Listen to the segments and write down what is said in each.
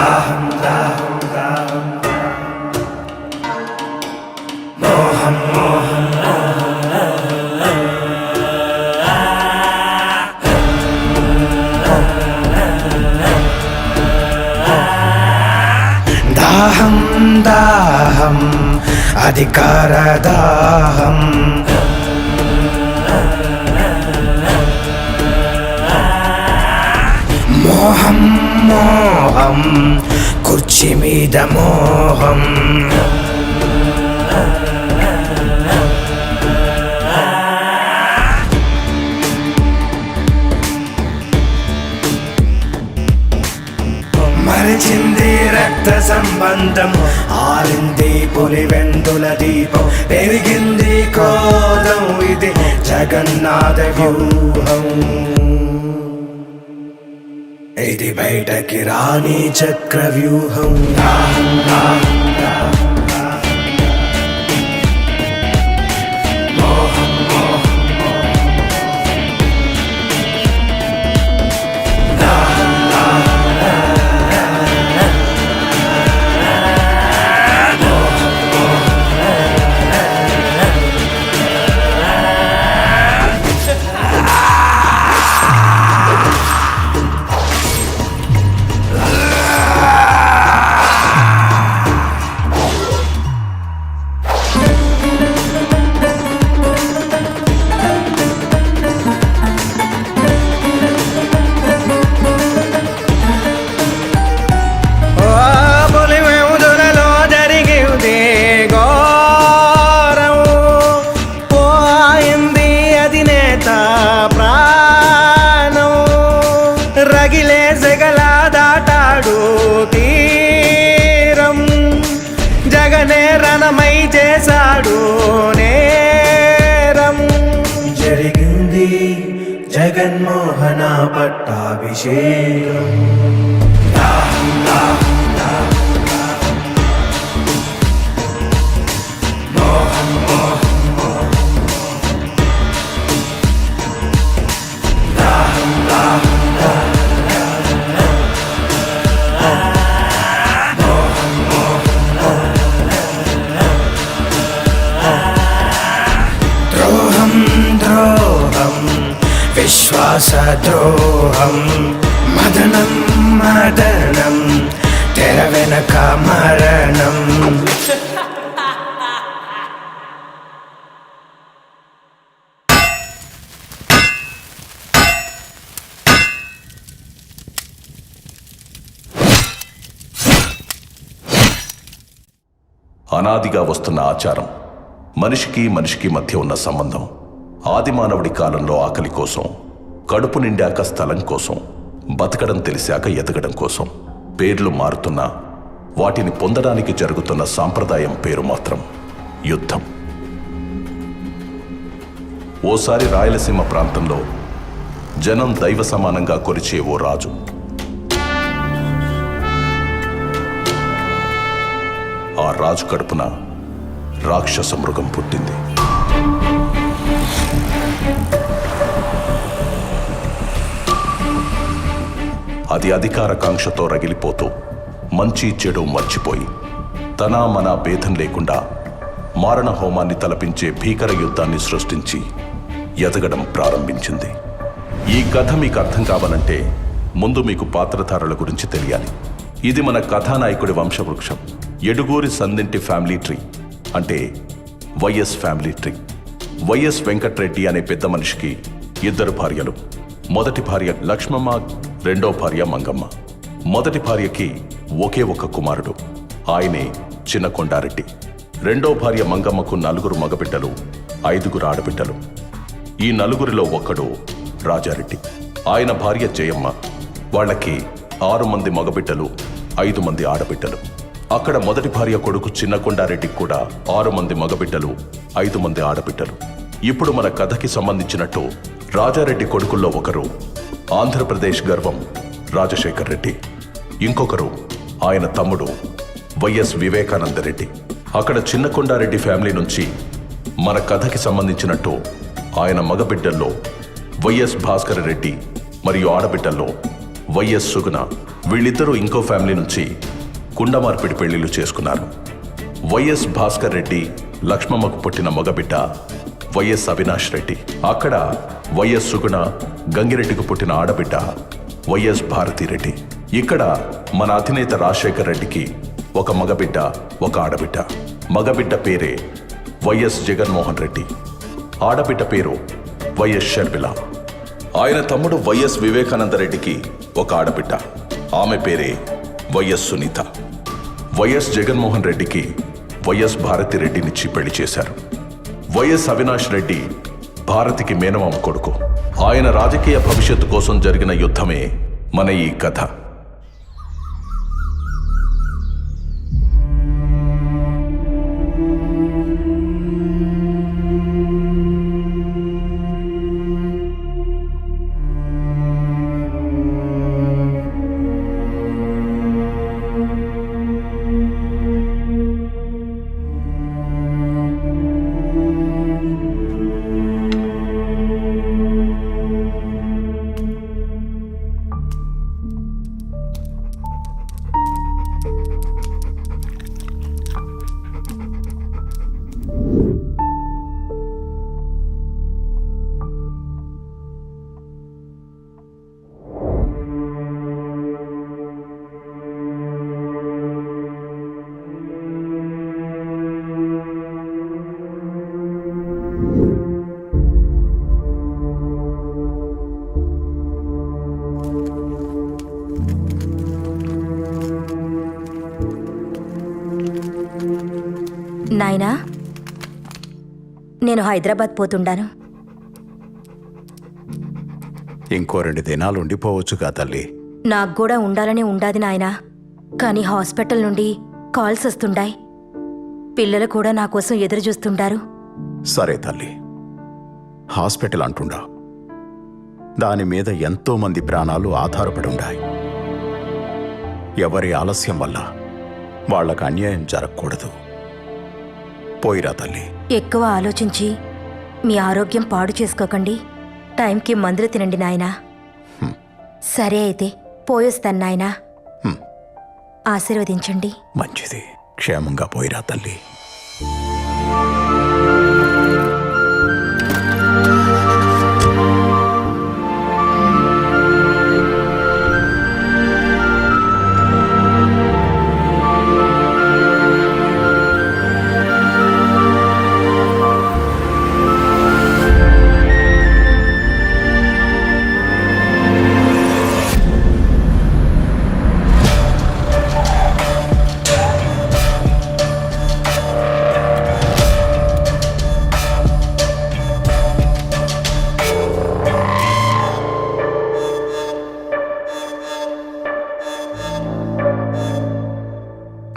దాహం దాహం దాహం మోహం మోహం దాహం దాహం అధికార దాహం మోహం మోహం కుర్చీ మీద మోహం మరిచింది రక్త సంబంధం ఆరింది పులివెందుల దీపం పెరిగింది క్రోధం ఇది జగన్నాథ వ్యూహం ఇది బయటకి రాని చక్ర వ్యూహం రగిలే సెగల దాటాడు తీరం జగనే రణమై చేశాడు నేరం జరిగింది జగన్మోహన పట్టాభిషేకం విశ్వాసద్రోహం మదనం మదనం తెర వెనక మరణం అనాదిగా వస్తున్న ఆచారం మనిషికి మనిషికి మధ్య ఉన్న సంబంధం ఆది మానవుడి కాలంలో ఆకలి కోసం కడుపు నిండాక స్థలం కోసం బతకడం తెలిసాక ఎదగడం కోసం పేర్లు మారుతున్నా వాటిని పొందడానికి జరుగుతున్న సాంప్రదాయం పేరు మాత్రం యుద్ధం. ఓసారి రాయలసీమ ప్రాంతంలో జనం దైవ సమానంగా కొలిచే ఓ రాజు. ఆ రాజు కడుపున రాక్షస మృగం పుట్టింది. అది అధికార కాంక్షతో రగిలిపోతూ మంచి చెడు మర్చిపోయి తన మన భేదం లేకుండా మారణ హోమాన్ని తలపించే భీకర యుద్ధాన్ని సృష్టించి ఎదగడం ప్రారంభించింది. ఈ కథ మీకు అర్థం కావాలంటే ముందు మీకు పాత్రధారుల గురించి తెలియాలి. ఇది మన కథానాయకుడి వంశవృక్షం. ఎడుగూరి సందింటి ఫ్యామిలీ ట్రీ అంటే YS family tree. YS Venkatreddy అనే పెద్ద మనిషికి 2 భార్యలు. మొదటి భార్య లక్ష్మమ్మ, రెండో భార్య మంగమ్మ. మొదటి భార్యకి ఒకే ఒక్క కుమారుడు, ఆయనే చిన్న కొండారెడ్డి. రెండో భార్య మంగమ్మకు 4 మగబిడ్డలు, 5 ఆడబిడ్డలు. ఈ 4 ఒక్కడు రాజారెడ్డి. ఆయన భార్య జయమ్మ. వాళ్ళకి 6 మంది మగబిడ్డలు, 5 మంది ఆడబిడ్డలు. అక్కడ మొదటి భార్య కొడుకు చిన్న కొండారెడ్డికి కూడా 6 మంది మగబిడ్డలు, 5 మంది ఆడబిడ్డలు. ఇప్పుడు మన కథకి సంబంధించినట్టు రాజారెడ్డి కొడుకుల్లో ఒకరు ఆంధ్రప్రదేశ్ గర్వం రాజశేఖర్ రెడ్డి, ఇంకొకరు ఆయన తమ్ముడు వైఎస్ వివేకానందరెడ్డి. అక్కడ చిన్న కొండారెడ్డి ఫ్యామిలీ నుంచి మన కథకి సంబంధించినట్టు ఆయన మగబిడ్డల్లో వైఎస్ భాస్కర్ రెడ్డి మరియు ఆడబిడ్డల్లో వైఎస్ సుగుణ. వీళ్ళిద్దరూ ఇంకో ఫ్యామిలీ నుంచి కుండమార్పిడి పెళ్లిళ్ళు చేసుకున్నారు. వైఎస్ భాస్కర్ రెడ్డి లక్ష్మమ్మకు పుట్టిన మగబిడ్డ వైఎస్ అవినాష్ రెడ్డి. అక్కడ వైఎస్ సుగుణ గంగిరెడ్డికి పుట్టిన ఆడబిడ్డ వైఎస్ భారతిరెడ్డి. ఇక్కడ మన అధినేత రాజశేఖర్ రెడ్డికి ఒక మగబిడ్డ, ఒక ఆడబిడ్డ. మగబిడ్డ పేరే వైఎస్ జగన్మోహన్ రెడ్డి, ఆడబిడ్డ పేరు వైఎస్ షర్మిల. ఆయన తమ్ముడు వైఎస్ వివేకానంద రెడ్డికి ఒక ఆడబిడ్డ, ఆమె పేరే వైఎస్ సునీత. వైఎస్ జగన్మోహన్ రెడ్డికి వైఎస్ భారతిరెడ్డినిచ్చి పెళ్లి చేశారు. వైఎస్ అవినాష్ రెడ్డి భారతికి మేనమామ కొడుకు. ఆయన రాజకీయ భవిష్యత్తు కోసం జరిగిన యుద్ధమే మన ఈ కథ. నాయనా, నేను హైదరాబాద్ పోతుండాను. ఇంకో 2 దినాలు ఉండిపోవచ్చుగా తల్లి. నాకు కూడా ఉండాలని ఉండాది నాయనా, కానీ హాస్పిటల్ నుండి కాల్స్ వస్తుండాయి. పిల్లలు కూడా నా కోసం ఎదురు చూస్తుండారు. సరే తల్లి, హాస్పిటల్ అంటుండా, దాని మీద ఎంతో మంది ప్రాణాలు ఆధారపడి ఉన్నాయి. ఎవరి ఆలస్యం వల్ల వాళ్ళకు అన్యాయం జరగకూడదు. పోయిరా తల్లి. ఎక్కువ ఆలోచించి మీ ఆరోగ్యం పాడు చేసుకోకండి. టైంకి మందులు తినండి నాయనా. సరే అయితే పోయొస్తాను నాయనా. ఆశీర్వదించండి. మంచిది, క్షేమంగా పోయిరా తల్లి.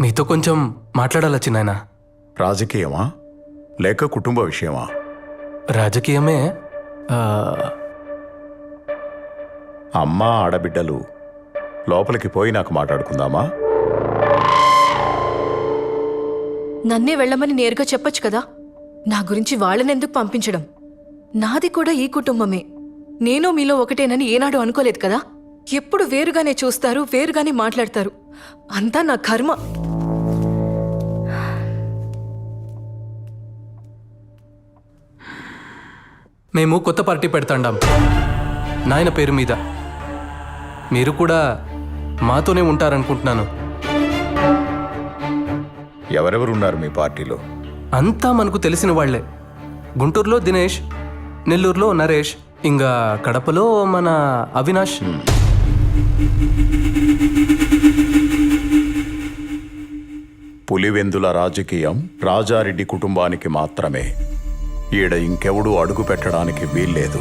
మీతో కొంచెం మాట్లాడాలి చిన్నాయన. రాజకీయమా లేక కుటుంబ విషయమా? రాజకీయమే. అమ్మా ఆడబిడ్డలు లోపలికి పోయి నాకు మాట్లాడుకుందామా? నన్నే వెళ్ళమని నేరుగా చెప్పొచ్చు కదా. నా గురించి వాళ్ళనెందుకు పంపించడం? నాది కూడా ఈ కుటుంబమే. నేను మీలో ఒకటేనని ఏనాడు అనుకోలేదు కదా. ఎప్పుడు వేరుగానే చూస్తారు, వేరుగానే మాట్లాడతారు. అంతా నా కర్మ. మేము కొత్త పార్టీ పెడతాండాం నాయన పేరు మీద. మీరు కూడా మాతోనే ఉంటారనుకుంటున్నాను. ఎవరెవరున్నారు మీ పార్టీలో? అంతా మనకు తెలిసిన వాళ్లే. గుంటూరులో దినేష్, నెల్లూరులో నరేష్, ఇంకా కడపలో మన అవినాష్. పులివెందుల రాజకీయం రాజారెడ్డి కుటుంబానికి మాత్రమే. ఈడ ఇంకెవడూ అడుగు పెట్టడానికి వీల్లేదు.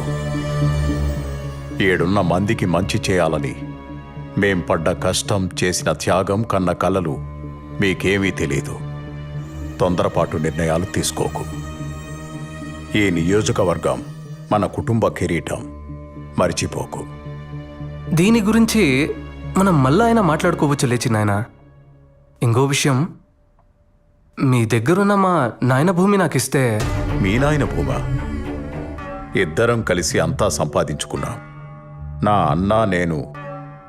ఏడున్న మందికి మంచి చేయాలని మేం పడ్డ కష్టం, చేసిన త్యాగం, కన్న కలలు మీకేమీ తెలీదు. తొందరపాటు నిర్ణయాలు తీసుకోకు. ఈ నియోజకవర్గం మన కుటుంబ కిరీటం, మర్చిపోకు. దీని గురించి మనం మళ్ళా అయినా మాట్లాడుకోవచ్చు లేచి నాయన. ఇంకో విషయం, మీ దగ్గరున్న మా నాయన భూమి నాకు ఇస్తే. మీ నాయన భూమా? ఇద్దరం కలిసి అంతా సంపాదించుకున్నాం. నా అన్న, నేను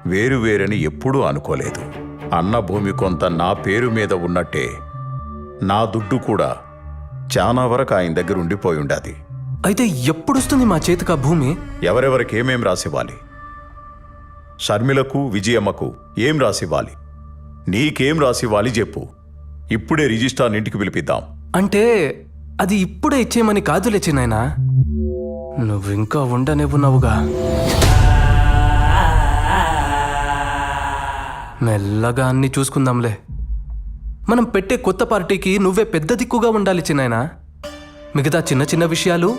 వేరువేరని ఎప్పుడూ అనుకోలేదు. అన్న భూమి కొంత నా పేరు మీద ఉన్నట్టే నా దుడ్డు కూడా చాలా వరకు ఆయన దగ్గర ఉండిపోయి ఉండాది. అయితే ఎప్పుడొస్తుంది మా చేతికి ఆ భూమి? ఎవరెవరికి ఏమేం రాసివ్వాలి? షర్మిలకు, విజయమ్మకు ఏం రాసివ్వాలి? నీకేం రాసివ్వాలి చెప్పు. ఇప్పుడే రిజిస్ట్రార్ ఇంటికి పిలిపిద్దాం. అంటే అది ఇప్పుడే ఇచ్చేయమని కాదులే చిన్నాయనా, నువ్వింకా ఉండనివ్వున్నావుగా. మెల్లగా అన్ని చూసుకుందాంలే. మనం పెట్టే కొత్త పార్టీకి నువ్వే పెద్ద దిక్కుగా ఉండాలి చిన్నాయనా. మిగతా చిన్న చిన్న విషయాలు,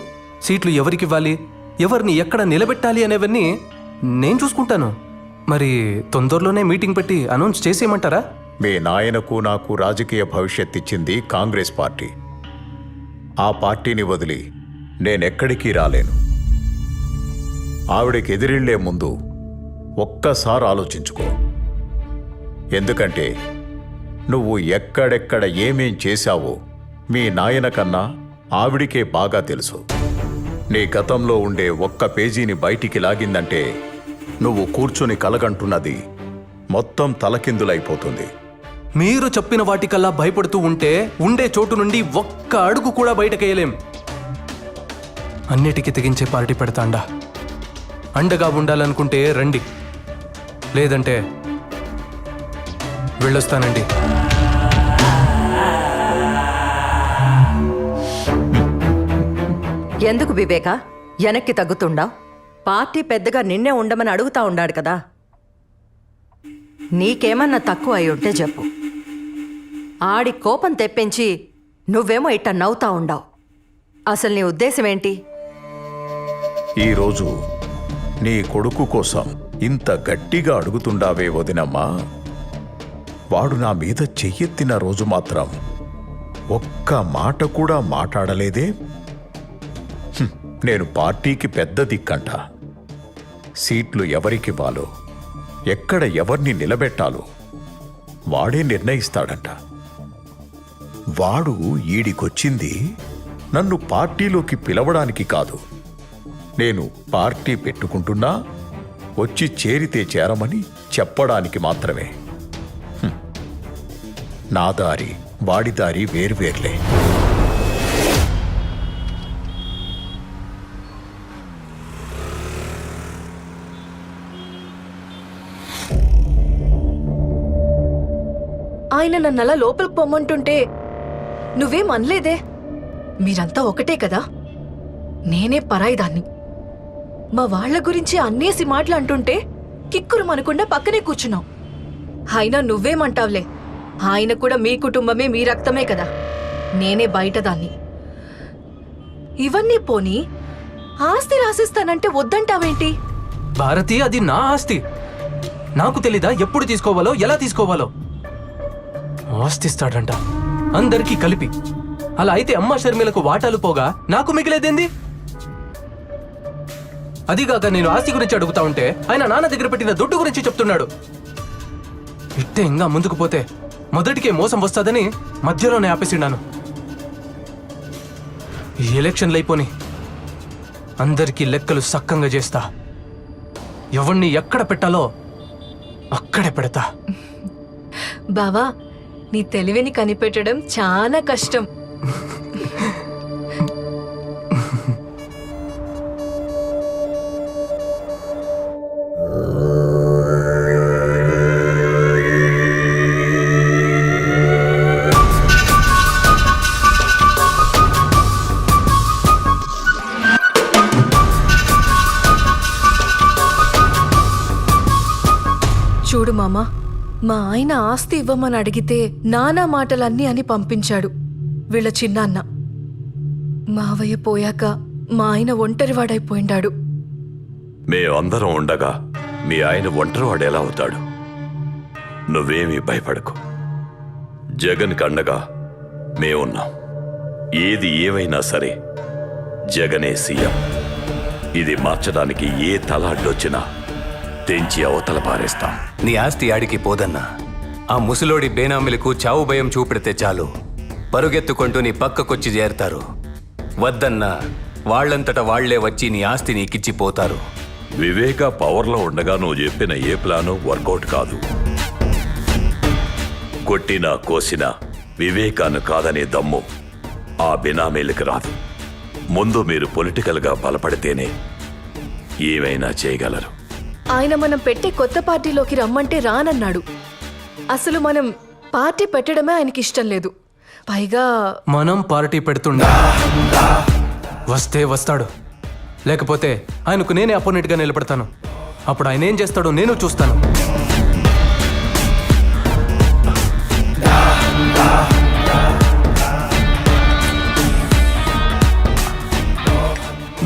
సీట్లు ఎవరికివ్వాలి, ఎవరిని ఎక్కడ నిలబెట్టాలి అనేవన్నీ నేను చూసుకుంటాను. మరి తొందరలోనే మీటింగ్ పెట్టి అనౌన్స్ చేసేయమంటారా? మీ నాయనకు నాకు రాజకీయ భవిష్యత్ ఇచ్చింది కాంగ్రెస్ పార్టీ. ఆ పార్టీని వదిలి నేనెక్కడికి రాలేను. ఆవిడకి ఎదిరిళ్లే ముందు ఒక్కసారి ఆలోచించుకో. ఎందుకంటే నువ్వు ఎక్కడెక్కడ ఏమేం చేశావో మీ నాయన కన్నా ఆవిడికే బాగా తెలుసు. నీ గతంలో ఉండే ఒక్క పేజీని బయటికి లాగిందంటే నువ్వు కూర్చొని కలగంటున్నది మొత్తం తలకిందులైపోతుంది. మీరు చెప్పిన వాటికల్లా భయపడుతూ ఉంటే ఉండే చోటు నుండి ఒక్క అడుగు కూడా బయటకేయలేం. అన్నిటికీ తెగించే పార్టీ పెడతాండా. అండగా ఉండాలనుకుంటే రండి, లేదంటే వెళ్ళొస్తానండి. ఎందుకు వివేక వెనక్కి తగ్గుతుండావు? పార్టీ పెద్దగా నిన్నే ఉండమని అడుగుతా ఉండాడు కదా. నీకేమన్నా తక్కువ అయి ఉంటే చెప్పు. ఆడి కోపం తెప్పించి నువ్వేమో ఇట్ట నవ్వుతా ఉండావు. అసలు నీ ఉద్దేశం ఏంటి? ఈరోజు నీ కొడుకు కోసం ఇంత గట్టిగా అడుగుతుండావే వదినమ్మా. వాడు నా మీద చెయ్యెత్తిన రోజు మాత్రం ఒక్క మాట కూడా మాట్లాడలేదే. నేను పార్టీకి పెద్ద దిక్కంట. సీట్లు ఎవరికివ్వాలో, ఎక్కడ ఎవరిని నిలబెట్టాలో వాడే నిర్ణయిస్తాడంట. వాడు ఈడికొచ్చింది నన్ను పార్టీలోకి పిలవడానికి కాదు. నేను పార్టీ పెట్టుకుంటున్నా, వచ్చి చేరితే చేరమని చెప్పడానికి మాత్రమే. నా దారి వాడి దారి వేర్వేర్లే. ఆయన నన్నలా లోపలికి పొమ్మంటుంటే నువ్వేం అనలేదే. మీరంతా ఒకటే కదా, నేనే పరాయిదాన్ని. మా వాళ్ల గురించి అన్నేసి మాటలు అంటుంటే కిక్కురు మనకుండా పక్కనే కూర్చున్నావు. అయినా నువ్వేమంటావులే, ఆయన కూడా మీ కుటుంబమే, మీ రక్తమే కదా. నేనే బయటదాన్ని. ఇవన్నీ పోనీ ఆస్తి రాసిస్తానంటే వద్దంటావేంటి? భారతి, అది నా ఆస్తి. నాకు తెలీదా ఎప్పుడు తీసుకోవాలో, ఎలా తీసుకోవాలో? ఆస్తిస్తాడంట అందరికీ కలిపి. అలా అయితే అమ్మ షర్మిలకు వాటాలు పోగా నాకు మిగిలేదేంది? అదిగాక నేను ఆస్తి గురించి అడుగుతా ఉంటే ఆయన నాన్న దగ్గర పెట్టిన దుడ్డు గురించి చెప్తున్నాడు. ఇట్టే ఇంకా ముందుకు పోతే మొదటికే మోసం వస్తుందని మధ్యలోనే ఆపేసిండాను. ఈ ఎలక్షన్లు అయిపోని అందరికీ లెక్కలు సక్కంగా చేస్తా. ఎవరిని ఎక్కడ పెట్టాలో అక్కడే పెడతా. బావా, నీ తెలివిని కనిపెట్టడం చాలా కష్టం. చూడు మామా, మా ఆయన ఆస్తి ఇవ్వమని అడిగితే నానా మాటలన్నీ అని పంపించాడు వీళ్ళ చిన్నాన్న. మావయ్య పోయాక మా ఆయన ఒంటరివాడైపోయిండాడు. మేమందరం ఉండగా మీ ఆయన ఒంటరివాడు ఎలా అవుతాడు? నువ్వేమీ భయపడకు. జగన్కి అండగా మేమున్నాం. ఏది ఏమైనా సరే జగనే సీఎం. ఇది మార్చడానికి ఏ తల అడ్డొచ్చినా తెంచి అవతల పారేస్తాం. నీ ఆస్తి ఆడికి పోదన్నా. ఆ ముసలోడి బేనామిలకు చావు భయం చూపెడితే చాలు, పరుగెత్తుకుంటూ నీ పక్కకొచ్చి చేరతారు. వద్దన్నా వాళ్లంతట వాళ్లే వచ్చి నీ ఆస్తి నీకిచ్చిపోతారు. వివేక పవర్లో ఉండగా నువ్వు చెప్పిన ఏ ప్లాను వర్కౌట్ కాదు. కొట్టినా కోసినా వివేకాన్ని కాదనే దమ్ము ఆ బినామీలకు రాదు. ముందు మీరు పొలిటికల్గా బలపడితేనే ఏమైనా చేయగలరు. ఆయన మనం పెట్టే కొత్త పార్టీలోకి రమ్మంటే రానన్నాడు. అసలు మనం పార్టీ పెట్టడమే ఆయనకి ఇష్టం లేదు. పైగా మనం పార్టీ పెడుతుండా వస్తే వస్తాడు, లేకపోతే ఆయనకు నేనే అపోనెంట్గా నిలబడతాను. అప్పుడు ఆయన ఏం చేస్తాడో నేను చూస్తాను.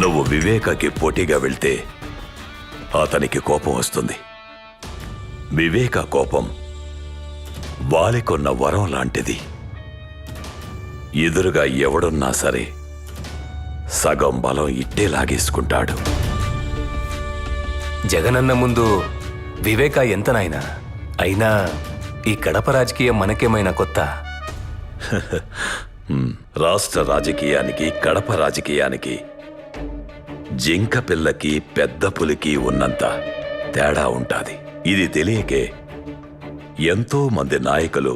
నువ్వు వివేకకి పోటీగా వెళ్తే అతనికి కోపం వస్తుంది. వివేక కోపం వాలికొన్న వరం లాంటిది. ఎదురుగా ఎవడున్నా సరే సగం బలం ఇట్టే లాగేసుకుంటాడు. జగనన్న ముందు వివేక ఎంత నాయనా? అయినా ఈ కడప రాజకీయం మనకేమైనా కొత్త? రాష్ట్ర రాజకీయానికి కడప రాజకీయానికి జింక పిల్లకి పెద్ద పులికి ఉన్నంత తేడా ఉంటాది. ఇది తెలియకే ఎంతో మంది నాయకులు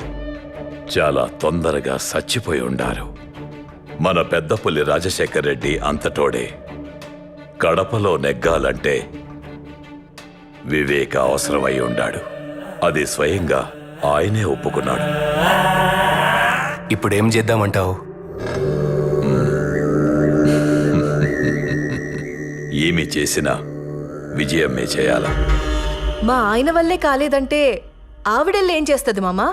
చాలా తొందరగా చచ్చిపోయి ఉండారు. మన పెద్ద పులి రాజశేఖర్ రెడ్డి అంతటోడే. కడపలో నెగ్గాలంటే వివేక అవసరమై ఉండాడు. అది స్వయంగా ఆయనే ఒప్పుకున్నాడు. ఇప్పుడేం చేద్దామంటావు? ఏమి చేసినా విజయమే చేయాల. మా ఆయన వల్లే కాలేదంటే ఆవిడెళ్ళేం చేస్తుంది మామా?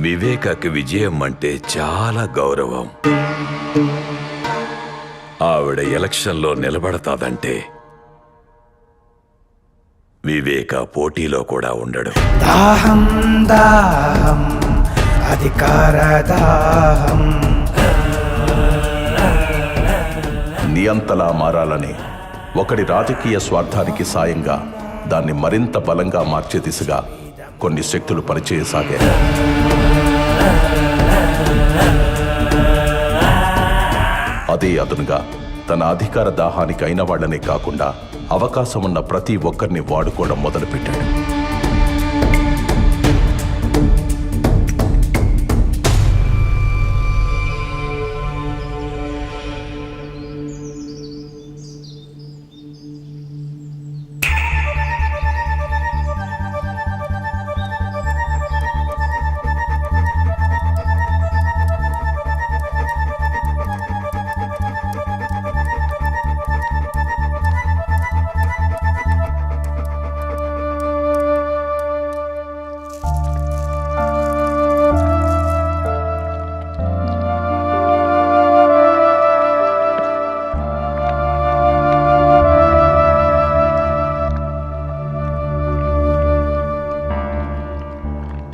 వివేకకి విజయం అంటే చాలా గౌరవం. ఆవిడ ఎలక్షన్లో నిలబడతాదంటే వివేక పోటీలో కూడా ఉండడు. దాహం దాహం అధికార దాహం. నియంతలా మారాలని ఒకడి రాజకీయ స్వార్థానికి సాయంగా దాన్ని మరింత బలంగా మార్చే దిశగా కొన్ని శక్తులు పనిచేయసాగాయి. అదే అదునుగా తన అధికార దాహానికి అయిన వాళ్లనే కాకుండా అవకాశం ఉన్న ప్రతి ఒక్కరిని వాడుకోవడం మొదలుపెట్టాడు.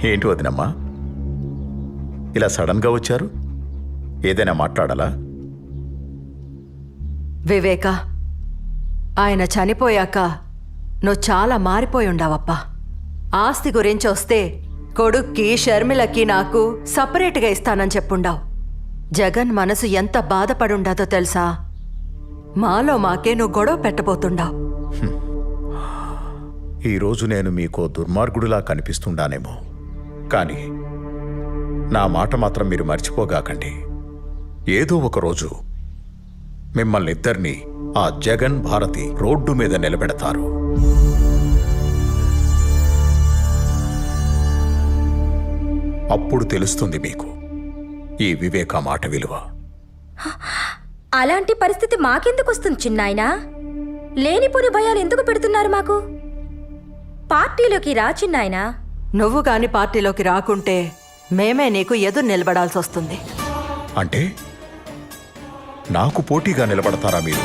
ఏంటి వదినమ్మా, ఇలా సడన్గా వచ్చారు? ఏదైనా మాట్లాడాలా? వివేక, ఆయన చనిపోయాక నువ్వు చాలా మారిపోయి ఉండావప్పా. ఆస్తి గురించి వస్తే కొడుక్కి షర్మిలకి నాకు సపరేట్గా ఇస్తానని చెప్పుండావు. జగన్ మనసు ఎంత బాధపడుండాదో తెలుసా? మాలో మాకే నువ్వు గొడవ పెట్టబోతుండావు. ఈరోజు నేను మీకు దుర్మార్గుడిలా కనిపిస్తుండానేమో, కానీ నా మాట మాత్రం మీరు మర్చిపోగాకండి. ఏదో ఒక రోజు మిమ్మల్ని ఇద్దరినీ ఆ జగన్ భారతి రోడ్డు మీద నిలబెడతారు. అప్పుడు తెలుస్తుంది మీకు ఈ వివేక మాట విలువ. అలాంటి పరిస్థితి మాకెందుకు వస్తుంది చిన్నాయనా? లేనిపోని భయాలు ఎందుకు పెడుతున్నారు మాకు? పార్టీలోకి రా చిన్నాయనా. నువ్వు గాని పార్టీలోకి రాకుంటే మేమే నీకు ఎదురు నిలబడాల్సి వస్తుంది. అంటే నాకు పోటీగా నిలబడతారా మీరు?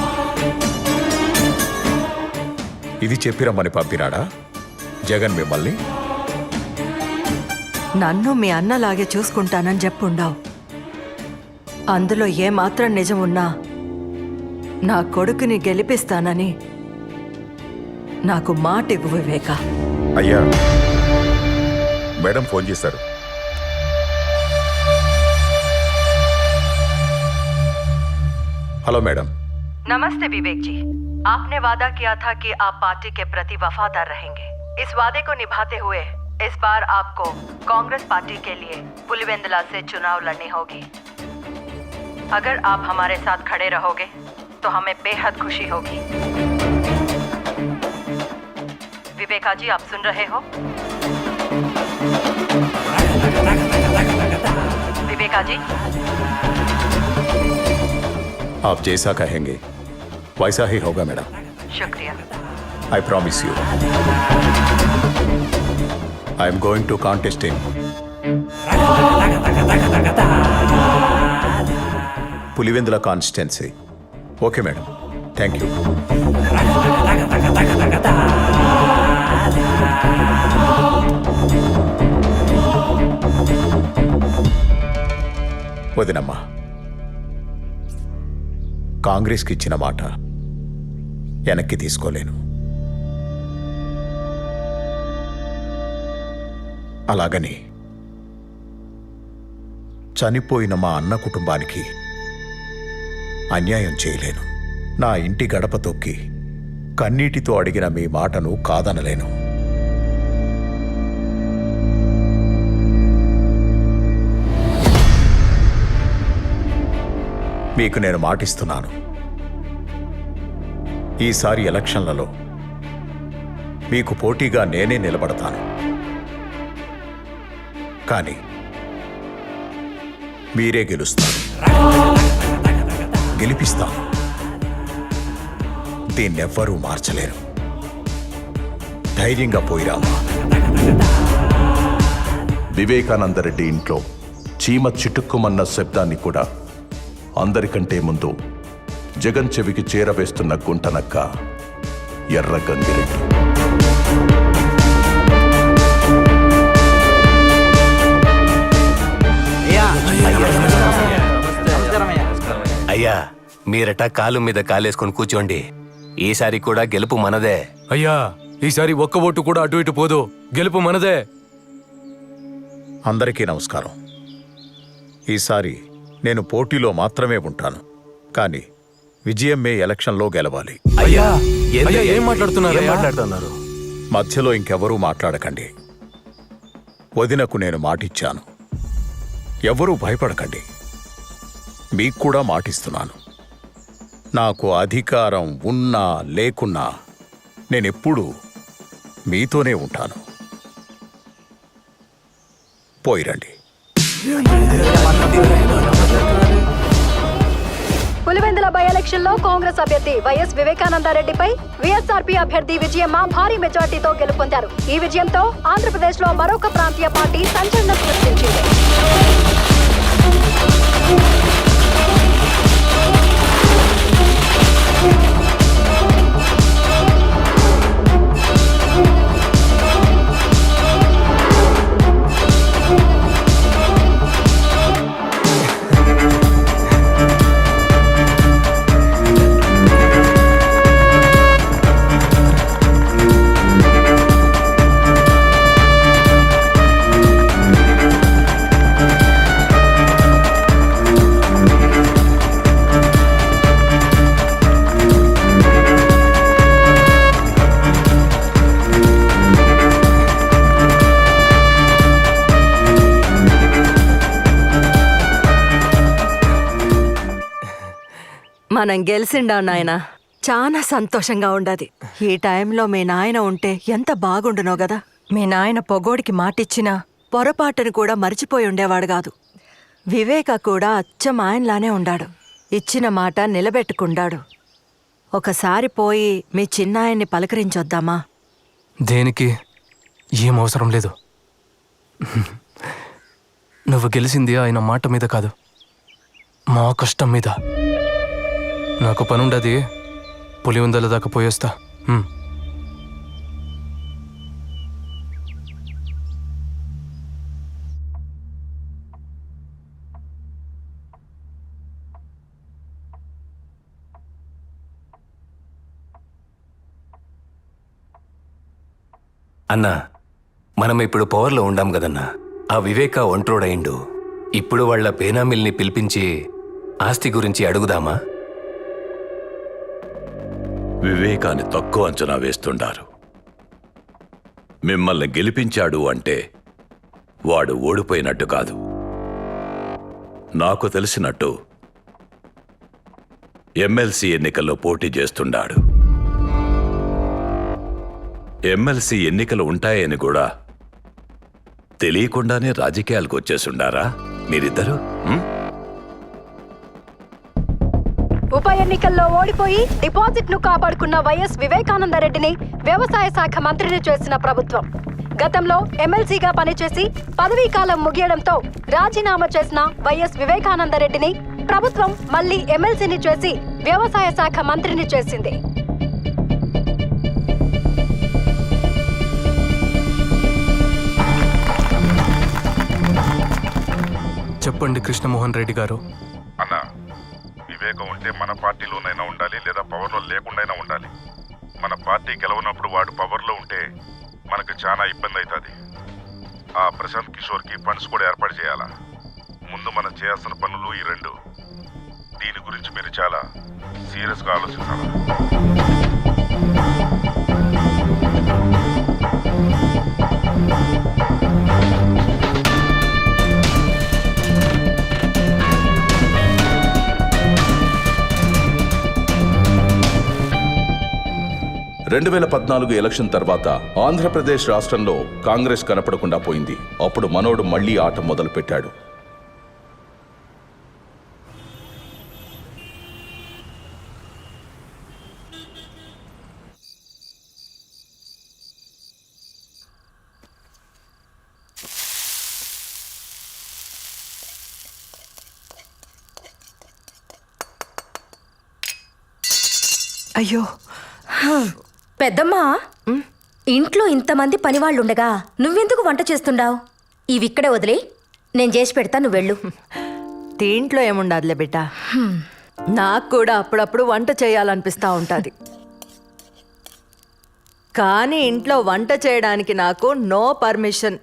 ఇది చెప్పిరమ్మని పంపినాడా జగన్ మిమ్మల్ని? నన్ను మీ అన్నలాగే చూసుకుంటానని చెప్పుండావు. అందులో ఏమాత్రం నిజం ఉన్నా నా కొడుకుని గెలిపిస్తానని నాకు మాట ఇవ్వు వివేక. అయ్యా, మేడం ఫోన్ చేశారు. హలో మేడం, नमस्ते विवेक जी। आपने वादा किया था कि आप पार्टी के प्रति वफादार रहेंगे। इस वादे को निभाते हुए इस बार आपको कांग्रेस पार्टी के लिए पुलिवेंदला से चुनाव लड़नी होगी। अगर आप हमारे साथ खड़े रहोगे तो हमें बेहद खुशी होगी। विवेका जी, आप सुन रहे हो? विवेका जी, आप जैसा कहेंगे वैसा ही होगा मैडम। शुक्रिया। I promise you. I am going to contest in Pulivendula constituency. Okay madam, thank you. వదినమ్మా, కాంగ్రెస్కి ఇచ్చిన మాట వెనక్కి తీసుకోలేను. అలాగని చనిపోయిన మా అన్న కుటుంబానికి అన్యాయం చేయలేను. నా ఇంటి గడప తొక్కి కన్నీటితో అడిగిన మీ మాటను కాదనలేను. మీకు నేను మాటిస్తున్నాను, ఈసారి ఎలక్షన్లలో మీకు పోటీగా నేనే నిలబడతాను. కానీ మీరే గెలుస్తారు, గెలిపిస్తాను. దీన్నెవ్వరూ మార్చలేరు. ధైర్యంగా పోయిరామా. వివేకానందరెడ్డి ఇంట్లో చీమ చిటుక్కుమన్న శబ్దాన్ని కూడా అందరికంటే ముందు జగన్ చెవికి చేరవేస్తున్న గుంటనక్క ఎర్ర గంగిరెడ్డి. అయ్యా, మీరట కాలు మీద కాలేసుకొని కూర్చోండి. ఈసారి కూడా గెలుపు మనదే. అయ్యా, ఈసారి ఒక్క ఓటు కూడా అటు ఇటు పోదు, గెలుపు మనదే. అందరికీ నమస్కారం. ఈసారి నేను పోటీలో మాత్రమే ఉంటాను, కానీ విజయం మే ఎలక్షన్లో గెలవాలి. అయ్యా, ఏం మాట్లాడుతున్నారు? మధ్యలో ఇంకెవరూ మాట్లాడకండి. వదినకు నేను మాటిచ్చాను. ఎవరూ భయపడకండి. మీకు కూడా మాటిస్తున్నాను. నాకు అధికారం ఉన్నా లేకున్నా నేనెప్పుడూ మీతోనే ఉంటాను. పోయిరండి. పులివెందుల బై ఎలక్షన్ లో కాంగ్రెస్ అభ్యర్థి వైఎస్ వివేకానందరెడ్డిపై వైఎస్ఆర్పీ అభ్యర్థి విజయమ్మ భారీ మెజార్టీతో గెలుపొందారు. ఈ విజయంతో ఆంధ్రప్రదేశ్ లో మరొక ప్రాంతీయ పార్టీ సంచలనం సృష్టించింది. మనం గెలిచిండా నాయన, చాలా సంతోషంగా ఉండదు. ఈ టైంలో మీ నాయన ఉంటే ఎంత బాగుండునో గదా. మీ నాయన పొగోడికి మాటిచ్చినా పొరపాటును కూడా మర్చిపోయి ఉండేవాడు కాదు. వివేక కూడా అచ్చం ఆయనలానే ఉండాడు. ఇచ్చిన మాట నిలబెట్టుకుండాడు. ఒకసారి పోయి మీ చిన్నాయన్ని పలకరించొద్దామా? దేనికి? ఏం అవసరం లేదు. నువ్వు గెలిచింది ఆయన మాట మీద కాదు, మా కష్టం మీద. నాకు పనుండది, పులివెందుల దాకా పోయేస్తా. అన్నా, మనం ఇప్పుడు పవర్లో ఉండాం కదన్నా. ఆ వివేక ఒంట్రోడయిండు. ఇప్పుడు వాళ్ళ పేనామిల్ని పిలిపించి ఆస్తి గురించి అడుగుదామా? వివేకాన్ని తక్కువ అంచనా వేస్తుండారు. మిమ్మల్ని గెలిపించాడు అంటే వాడు ఓడిపోయినట్టు కాదు. నాకు తెలిసినట్టు ఎమ్మెల్సీ ఎన్నికల్లో పోటీ చేస్తుండాడు. ఎమ్మెల్సీ ఎన్నికలు ఉంటాయని కూడా తెలియకుండానే రాజకీయాలకు వచ్చేసుండారా మీరిద్దరు? ఉప ఎన్నికల్లో ఓడిపోయి డిపాజిట్ ను కాపాడుకున్న వైఎస్ వివేకానందరెడ్డిని వ్యవసాయ శాఖ మంత్రిని చేసిన ప్రభుత్వం గతంలో ఎమ్మెల్సీగా పనిచేసి పదవీ కాలం ముగియడంతో రాజీనామా చేసిన వైఎస్ వివేకానందరెడ్డిని ప్రభుత్వం మళ్లీ ఎమ్మెల్సీని చేసి వ్యవసాయ శాఖ మంత్రిని చేసింది. చెప్పండి కృష్ణమోహన్ రెడ్డి గారు. అన్న, వివేకం ఉంటే మన పార్టీలోనైనా ఉండాలి, లేదా పవర్లో లేకుండాయినా ఉండాలి. మన పార్టీ గెలవనప్పుడు వాడు పవర్లో ఉంటే మనకు చాలా ఇబ్బంది అవుతుంది. ఆ ప్రశాంత్ కిషోర్కి ఫండ్స్ కూడా ఏర్పాటు చేయాలా. ముందు మనం చేయాల్సిన పనులు ఈ రెండు. దీని గురించి మీరు చాలా సీరియస్గా ఆలోచించాలి. 2014 ఎలక్షన్ తర్వాత ఆంధ్రప్రదేశ్ రాష్ట్రంలో కాంగ్రెస్ కనపడకుండా పోయింది. అప్పుడు మనోడు మళ్లీ ఆట మొదలుపెట్టాడు. అయ్యో పెద్దమ్మా, ఇంట్లో ఇంతమంది పనివాళ్ళుండగా నువ్వెందుకు వంట చేస్తుండావు? ఇవిక్కడే వదిలే, నేను చేసి పెడతా, నువ్వు వెళ్ళు. దీంట్లో ఏముండదులే బిడ్డ, నాకు కూడా అప్పుడప్పుడు వంట చేయాలనిపిస్తూ ఉంటుంది. కానీ ఇంట్లో వంట చేయడానికి నాకు నో పర్మిషన్.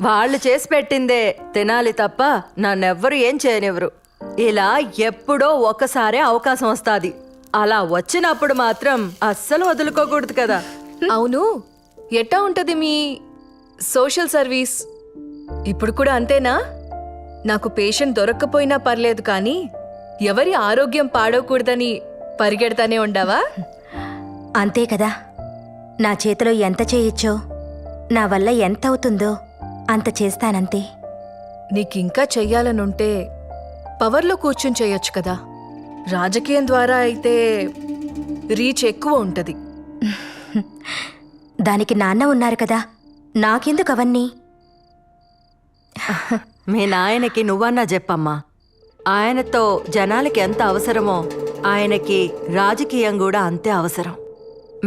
వాళ్ళు చేసి పెట్టిందే తినాలి తప్ప నన్నెవ్వరు ఏం చేయనివ్వరు. ఇలా ఎప్పుడో ఒకసారి అవకాశం వస్తుంది. అలా వచ్చినప్పుడు మాత్రం అస్సలు వదులుకోకూడదు కదా. అవును, ఎట్టా ఉంటది మీ సోషల్ సర్వీస్? ఇప్పుడు కూడా అంతేనా? నాకు పేషెంట్ దొరక్కపోయినా పర్లేదు, కానీ ఎవరి ఆరోగ్యం పాడవకూడదని పరిగెడతానే ఉండవా? అంతే కదా, నా చేతిలో ఎంత చేయొచ్చో, నా వల్ల ఎంత అవుతుందో అంత చేస్తానంతే. నీకింకా చెయ్యాలనుంటే పవర్లో కూర్చుని చేయొచ్చు కదా. రాజకీయం ద్వారా అయితే రీచ్ ఎక్కువ ఉంటది. దానికి నాన్న ఉన్నారు కదా, నాకెందుకు అవన్నీ? మీ నాయనకి నువ్వన్నా చెప్పమ్మా. ఆయనతో జనాలకి ఎంత అవసరమో ఆయనకి రాజకీయం కూడా అంతే అవసరం.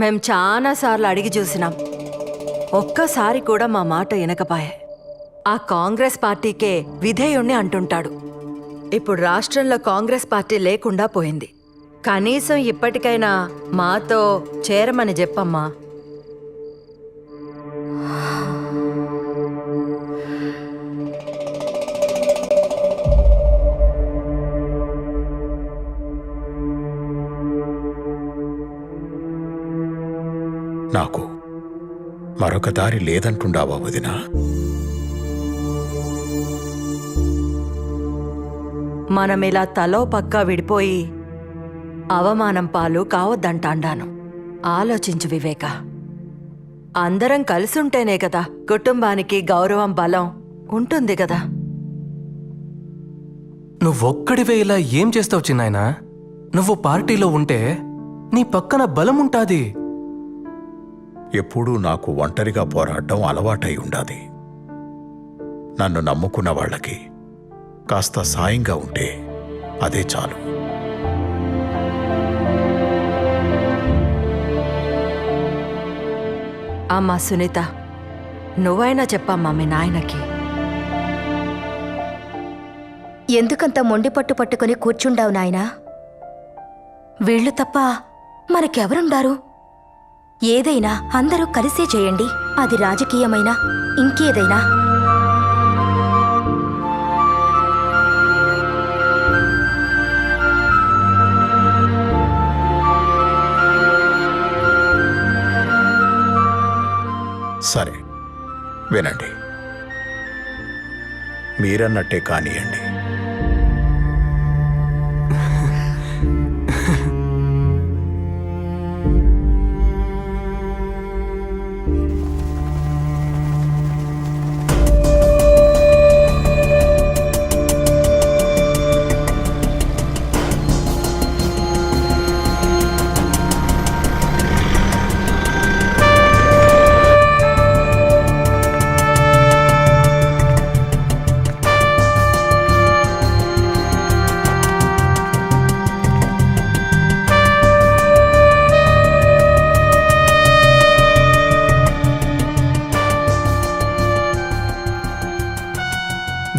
మేం చాలాసార్లు అడిగి చూసినాం, ఒక్కసారి కూడా మా మాట వినకపాయే. ఆ కాంగ్రెస్ పార్టీకే విధేయుణ్ణి అంటుంటాడు. ఇప్పుడు రాష్ట్రంలో కాంగ్రెస్ పార్టీ లేకుండా పోయింది. కనీసం ఇప్పటికైనా మాతో చేరమని చెప్పమ్మా. నాకు మరొక దారి లేదంటుండావా వదినా? మనమిలా తలో పక్కా విడిపోయి అవమానం పాలు కావద్దంటాండాను. ఆలోచించు వివేక, అందరం కలిసుంటేనే కదా కుటుంబానికి గౌరవం, బలం ఉంటుంది కదా. నువ్వొక్కడివే ఇలా ఏం చేస్తావు చిన్నాయనా? నువ్వు పార్టీలో ఉంటే నీ పక్కన బలం ఉంటాది. ఎప్పుడూ నాకు ఒంటరిగా పోరాడడం అలవాటై ఉండాది. నన్ను నమ్ముకున్న వాళ్ళకి కాస్త సాయంగా ఉంటే అదే చాలు. అమ్మా సునీత, నువ్వైనా చెప్పమ్మా మీ నాయనకి. ఎందుకంత మొండి పట్టు పట్టుకుని కూర్చుండావు నాయనా? వీళ్ళు తప్ప మనకెవరుండారు? ఏదైనా అందరూ కలిసే చేయండి, అది రాజకీయమైనా ఇంకేదైనా. సరే వినండి, మీరన్నట్టే కానియండి.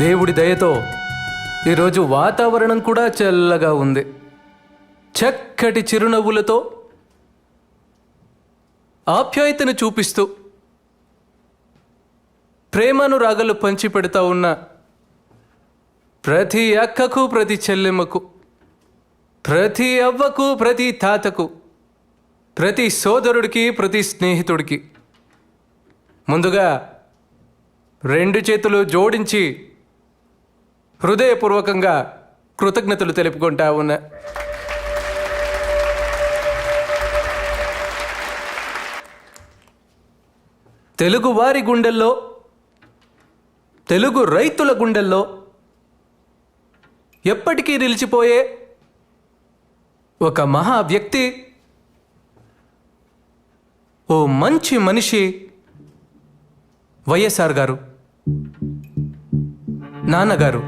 దేవుడి దయతో ఈరోజు వాతావరణం కూడా చల్లగా ఉంది. చక్కటి చిరునవ్వులతో ఆప్యాయతను చూపిస్తూ ప్రేమానురాగాలు పంచిపెడతా ఉన్న ప్రతి అక్కకు, ప్రతి చెల్లెమ్మకు, ప్రతి అవ్వకు, ప్రతి తాతకు, ప్రతి సోదరుడికి, ప్రతి స్నేహితుడికి ముందుగా 2 చేతులు జోడించి హృదయపూర్వకంగా కృతజ్ఞతలు తెలుపుకుంటా ఉన్నా. తెలుగు వారి గుండెల్లో, తెలుగు రైతుల గుండెల్లో ఎప్పటికీ నిలిచిపోయే ఒక మహా వ్యక్తి, ఓ మంచి మనిషి వైఎస్ఆర్ గారు, నాన్నగారు.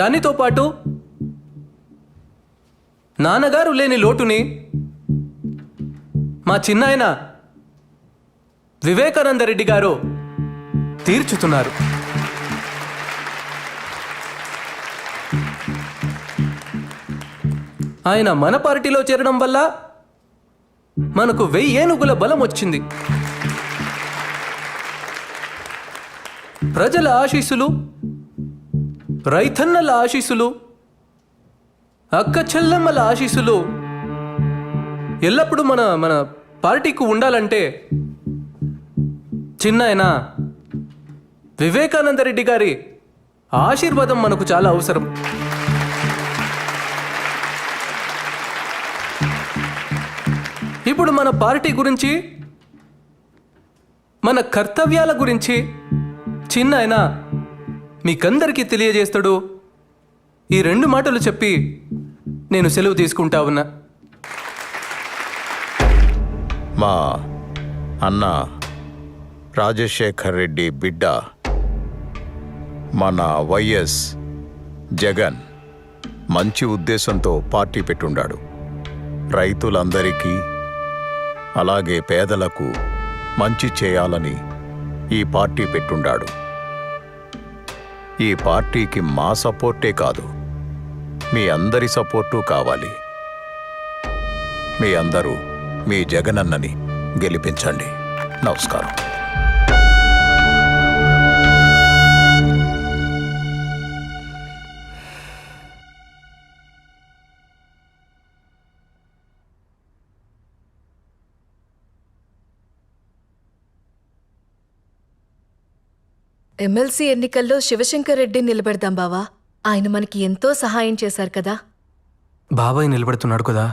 దానితో పాటు నాన్నగారు లేని లోటుని మా చిన్నాయన వివేకానందరెడ్డి గారు తీర్చుతున్నారు. ఆయన మన పార్టీలో చేరడం వల్ల మనకు 1000 ఏనుగుల బలం వచ్చింది. ప్రజల ఆశీస్సులు, రైతన్నల ఆశీస్సులు, అక్క చెల్లెమ్మల ఆశీస్సులు ఎల్లప్పుడూ మన పార్టీకి ఉండాలంటే చిన్నాయన వివేకానందరెడ్డి గారి ఆశీర్వాదం మనకు చాలా అవసరం. ఇప్పుడు మన పార్టీ గురించి, మన కర్తవ్యాల గురించి చిన్నాయన మీకందరికీ తెలియజేస్తాడు. ఈ 2 మాటలు చెప్పి నేను సెలవు తీసుకుంటా ఉన్నా. మా అన్న రాజశేఖర్ రెడ్డి బిడ్డ మన వైఎస్ జగన్ మంచి ఉద్దేశంతో పార్టీ పెట్టుండాడు. రైతులందరికీ అలాగే పేదలకు మంచి చేయాలని ఈ పార్టీ పెట్టుండాడు. ఈ పార్టీకి మా సపోర్టే కాదు, మీ అందరి సపోర్టు కావాలి. మీ అందరూ మీ జగనన్నని గెలిపించండి. నమస్కారం. ఎమ్మెల్సీ ఎన్నికల్లో శివశంకర్ రెడ్డి నిలబెడదాం బావా. ఆయన మనకి ఎంతో సహాయం చేశారు కదా. బాబాయ్ నిలబెడుతున్నాడు కదా.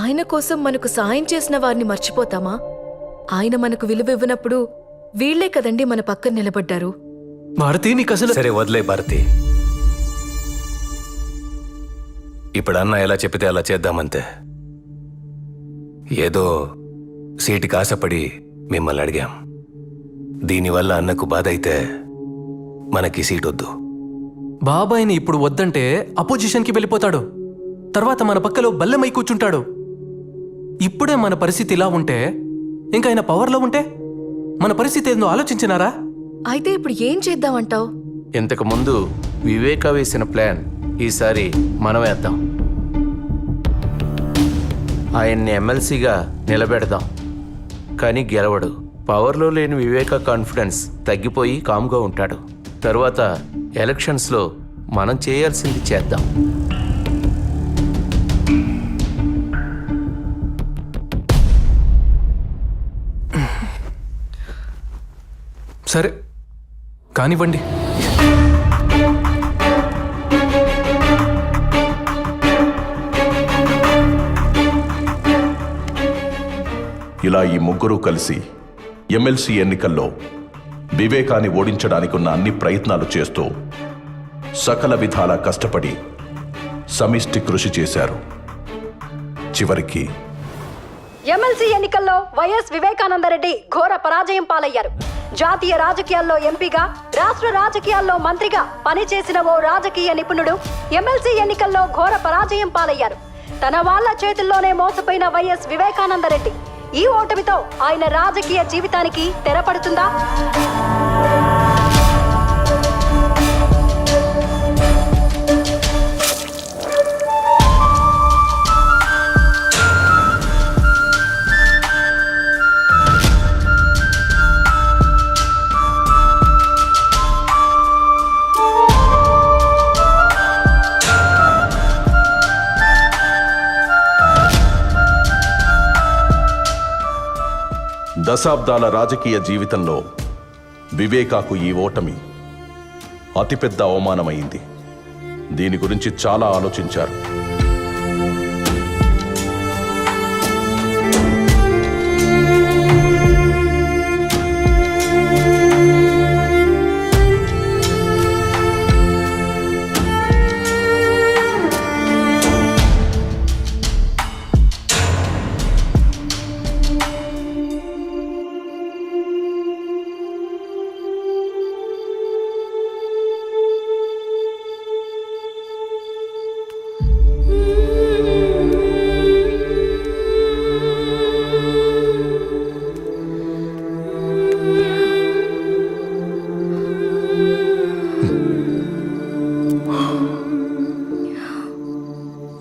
ఆయన కోసం మనకు సాయం చేసిన వారిని మర్చిపోతామా? ఆయన మనకు విలువ ఇవ్వనప్పుడు వీళ్లే కదండి మన పక్కన నిలబడ్డారు. భారతి నీకు అసలు... సరే వదిలే భారతి, ఇప్పుడు అన్న ఎలా చెప్పితే అలా చేద్దామంతే. ఏదో సీటుకి ఆశపడి మిమ్మల్ని అడిగాం. దీనివల్ల అన్నకు బాధ అయితే మనకి సీట్ వద్దు. బాబాయ్ని ఇప్పుడు వద్దంటే అపోజిషన్కి వెళ్ళిపోతాడు. తర్వాత మన పక్కలో బల్లెమై కూర్చుంటాడు. ఇప్పుడే మన పరిస్థితి ఇలా ఉంటే ఇంకా ఆయన పవర్లో ఉంటే మన పరిస్థితి ఏందో ఆలోచించినారా? అయితే ఇప్పుడు ఏం చేద్దామంటావు? ఇంతకు ముందు వివేక వేసిన ప్లాన్ ఈసారి మనం వేద్దాం. ఆయన్ని ఎమ్మెల్సీగా నిలబెడదాం, కానీ గెలవడు. పవర్లో లేని వివేక కాన్ఫిడెన్స్ తగ్గిపోయి కామ్గా ఉంటాడు. తరువాత ఎలక్షన్స్లో మనం చేయాల్సింది చేద్దాం. సరే కానివ్వండి. ఇలా ఈ ముగ్గురు కలిసి ఎమ్మెల్సీ ఎన్నికల్లో వివేకాన్ని ఓడించడానికి ఉన్న అన్ని ప్రయత్నాలు చేస్తూ సకల విధాలా కష్టపడి సమిష్టి కృషి చేశారు. చివరికి ఎమ్మెల్సీ ఎన్నికల్లో వైఎస్ వివేకానందరెడ్డి ఘోర పరాజయం పాలయ్యారు. జాతీయ రాజకీయాల్లో ఎంపీగా, రాష్ట్ర రాజకీయాల్లో మంత్రిగా పనిచేసిన ఓ రాజకీయ నిపుణుడు ఎమ్మెల్సీ ఎన్నికల్లో ఘోర పరాజయం పాలయ్యారు. తన వాళ్ల చేతుల్లోనే మోసపోయిన వైఎస్ వివేకానందరెడ్డి ఈ ఓటమితో ఆయన రాజకీయ జీవితానికి తెరపడుతుందా? దశాబ్దాల రాజకీయ జీవితంలో వివేకాకు ఈ ఓటమి అతిపెద్ద అవమానమైంది. దీని గురించి చాలా ఆలోచించారు.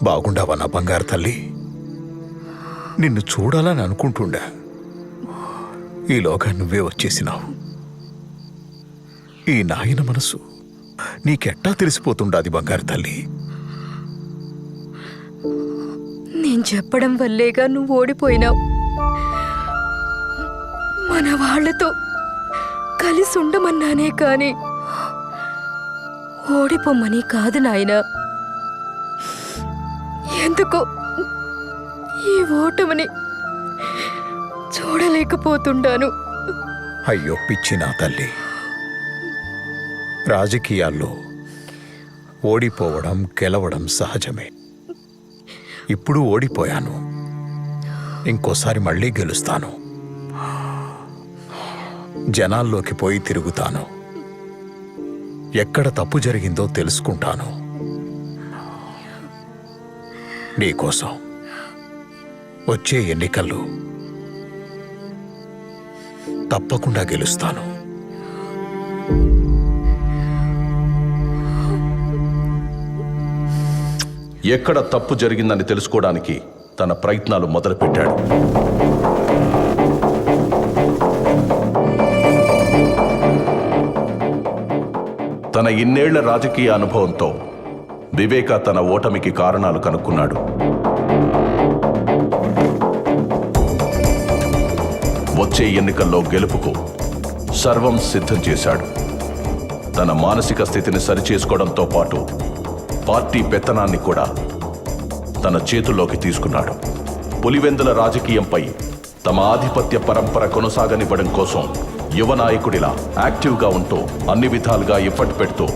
బాగుండావా నా బంగారు తల్లి? నిన్ను చూడాలని అనుకుంటుండా, ఈలోగా నువ్వే వచ్చేసినావు. ఈ నాయన మనసు నీకెట్టా తెలిసిపోతుండాది బంగారు తల్లి? నేను చెప్పడం వల్లేగా నువ్వు ఓడిపోయినావు. మన వాళ్లతో కలిసి ఉండమన్నానే కాని ఓడిపోమ్మని కాదు నాయనా. ఎందుకో ఈ ఓటమిని చూడలేకపోతుండాను. అయ్యో పిచ్చి నా తల్లి, రాజకీయాల్లో ఓడిపోవడం గెలవడం సహజమే. ఇప్పుడు ఓడిపోయాను, ఇంకోసారి మళ్ళీ గెలుస్తాను. జనాల్లోకి పోయి తిరుగుతాను, ఎక్కడ తప్పు జరిగిందో తెలుసుకుంటాను. నీకోసం వచ్చే ఎన్నికల్లో తప్పకుండా గెలుస్తాను. ఎక్కడ తప్పు జరిగిందని తెలుసుకోవడానికి తన ప్రయత్నాలు మొదలుపెట్టాడు. తన ఇన్నేళ్ల రాజకీయ అనుభవంతో వివేక తన ఓటమికి కారణాలు కనుక్కున్నాడు. వచ్చే ఎన్నికల్లో గెలుపుకు సర్వం సిద్ధం చేశాడు. తన మానసిక స్థితిని సరిచేసుకోవడంతో పాటు పార్టీ పెత్తనాన్ని కూడా తన చేతుల్లోకి తీసుకున్నాడు. పులివెందుల రాజకీయంపై తమ ఆధిపత్య పరంపర కొనసాగనివ్వడం కోసం యువ నాయకుడిలా యాక్టివ్గా ఉంటూ అన్ని విధాలుగా ఎఫర్ట్ పెడుతూ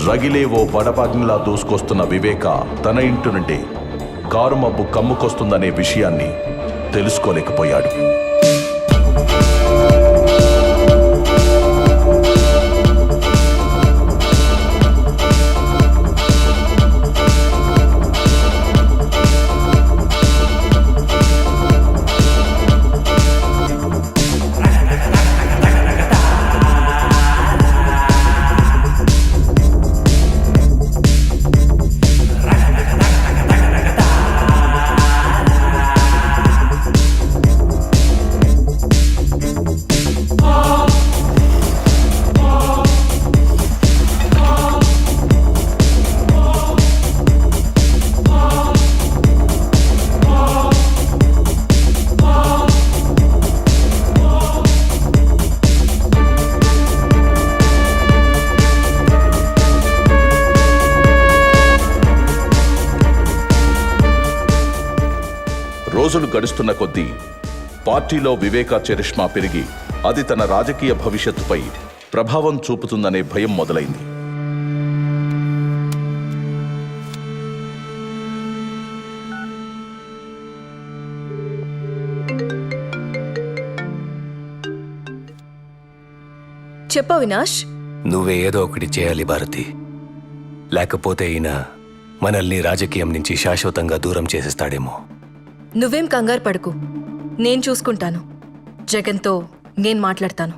రగిలే ఓ బడబాగ్నిలా దూసుకొస్తున్న వివేక తన ఇంటి నుండి కారు మబ్బు కమ్ముకొస్తుందనే విషయాన్ని తెలుసుకోలేకపోయాడు. రోజులు గడుస్తున్న కొద్దీ పార్టీలో వివేకా చరిష్మా పెరిగి అది తన రాజకీయ భవిష్యత్తుపై ప్రభావం చూపుతుందనే భయం మొదలైంది. చెప్పు అవినాష్. నువ్వే ఏదో ఒకటి చేయాలి భారతి. లేకపోతే ఈయన మనల్ని రాజకీయం నుంచి శాశ్వతంగా దూరం చేసేస్తాడేమో. నువ్వేం కంగారు పడుకు, నేను చూసుకుంటాను. జగన్తో నేను మాట్లాడతాను.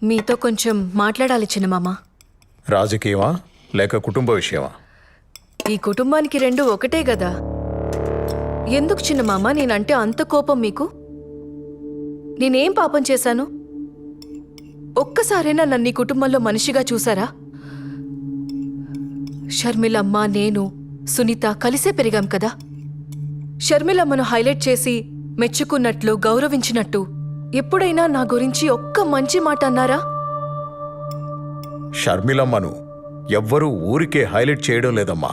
మీతో కొంచెం మాట్లాడాలి చిన్నమామ. రాజకీయమా లేక కుటుంబ విషయమా? ఈ కుటుంబానికి రెండు ఒకటే కదా. ఎందుకు చిన్నమామ నేనంటే అంత కోపం మీకు? నేనేం పాపం చేశాను? ఒక్కసారైనా నన్ను ఈ కుటుంబంలో మనిషిగా చూసారా? షర్మిలమ్మ, నేను, సునీత కలిసే పెరిగాం కదా. షర్మిలమ్మను హైలైట్ చేసి మెచ్చుకున్నట్లు, గౌరవించినట్టు ఎప్పుడైనా నా గురించి ఒక్క మంచి మాట అన్నారా? షర్మిలమ్మను ఎవ్వరూ ఊరికే హైలైట్ చేయడం లేదమ్మా.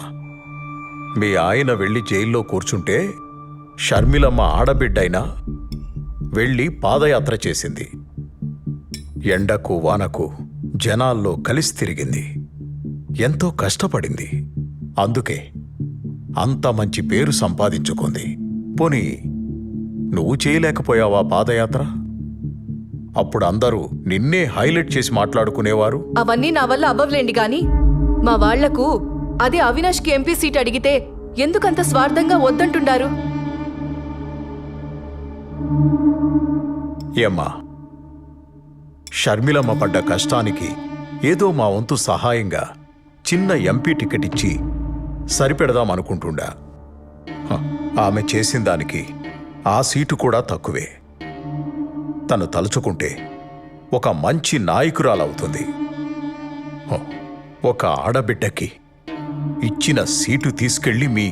మీ ఆయన వెళ్ళి జైల్లో కూర్చుంటే షర్మిలమ్మ ఆడబిడ్డైనా వెళ్ళి పాదయాత్ర చేసింది. ఎండకు వానకు జనాల్లో కలిసి తిరిగింది. ఎంతో కష్టపడింది. అందుకే అంత మంచి పేరు సంపాదించుకుంది. పోనీ నువ్వు చేయలేకపోయావా పాదయాత్ర? అప్పుడు అందరూ నిన్నే హైలైట్ చేసి మాట్లాడుకునేవారు. అవన్నీ నా వల్ల అవ్వలేండి గాని మా వాళ్లకు అదే అవినాష్కి ఎంపీ సీట్ అడిగితే ఎందుకంత స్వార్థంగా వద్దంటుండారు? ఏమ్మా, షర్మిలమ్మ పడ్డ కష్టానికి ఏదో మా వంతు సహాయంగా చిన్న ఎంపీ టికెట్ ఇచ్చి సరిపెడదామనుకుంటుండా. ఆమె చేసిన దానికి ఆ సీటు కూడా తక్కువే. తను తలుచుకుంటే ఒక మంచి నాయకురాలవుతుంది. ఒక ఆడబిడ్డకి ఇచ్చిన సీటు తీసుకెళ్లి మీ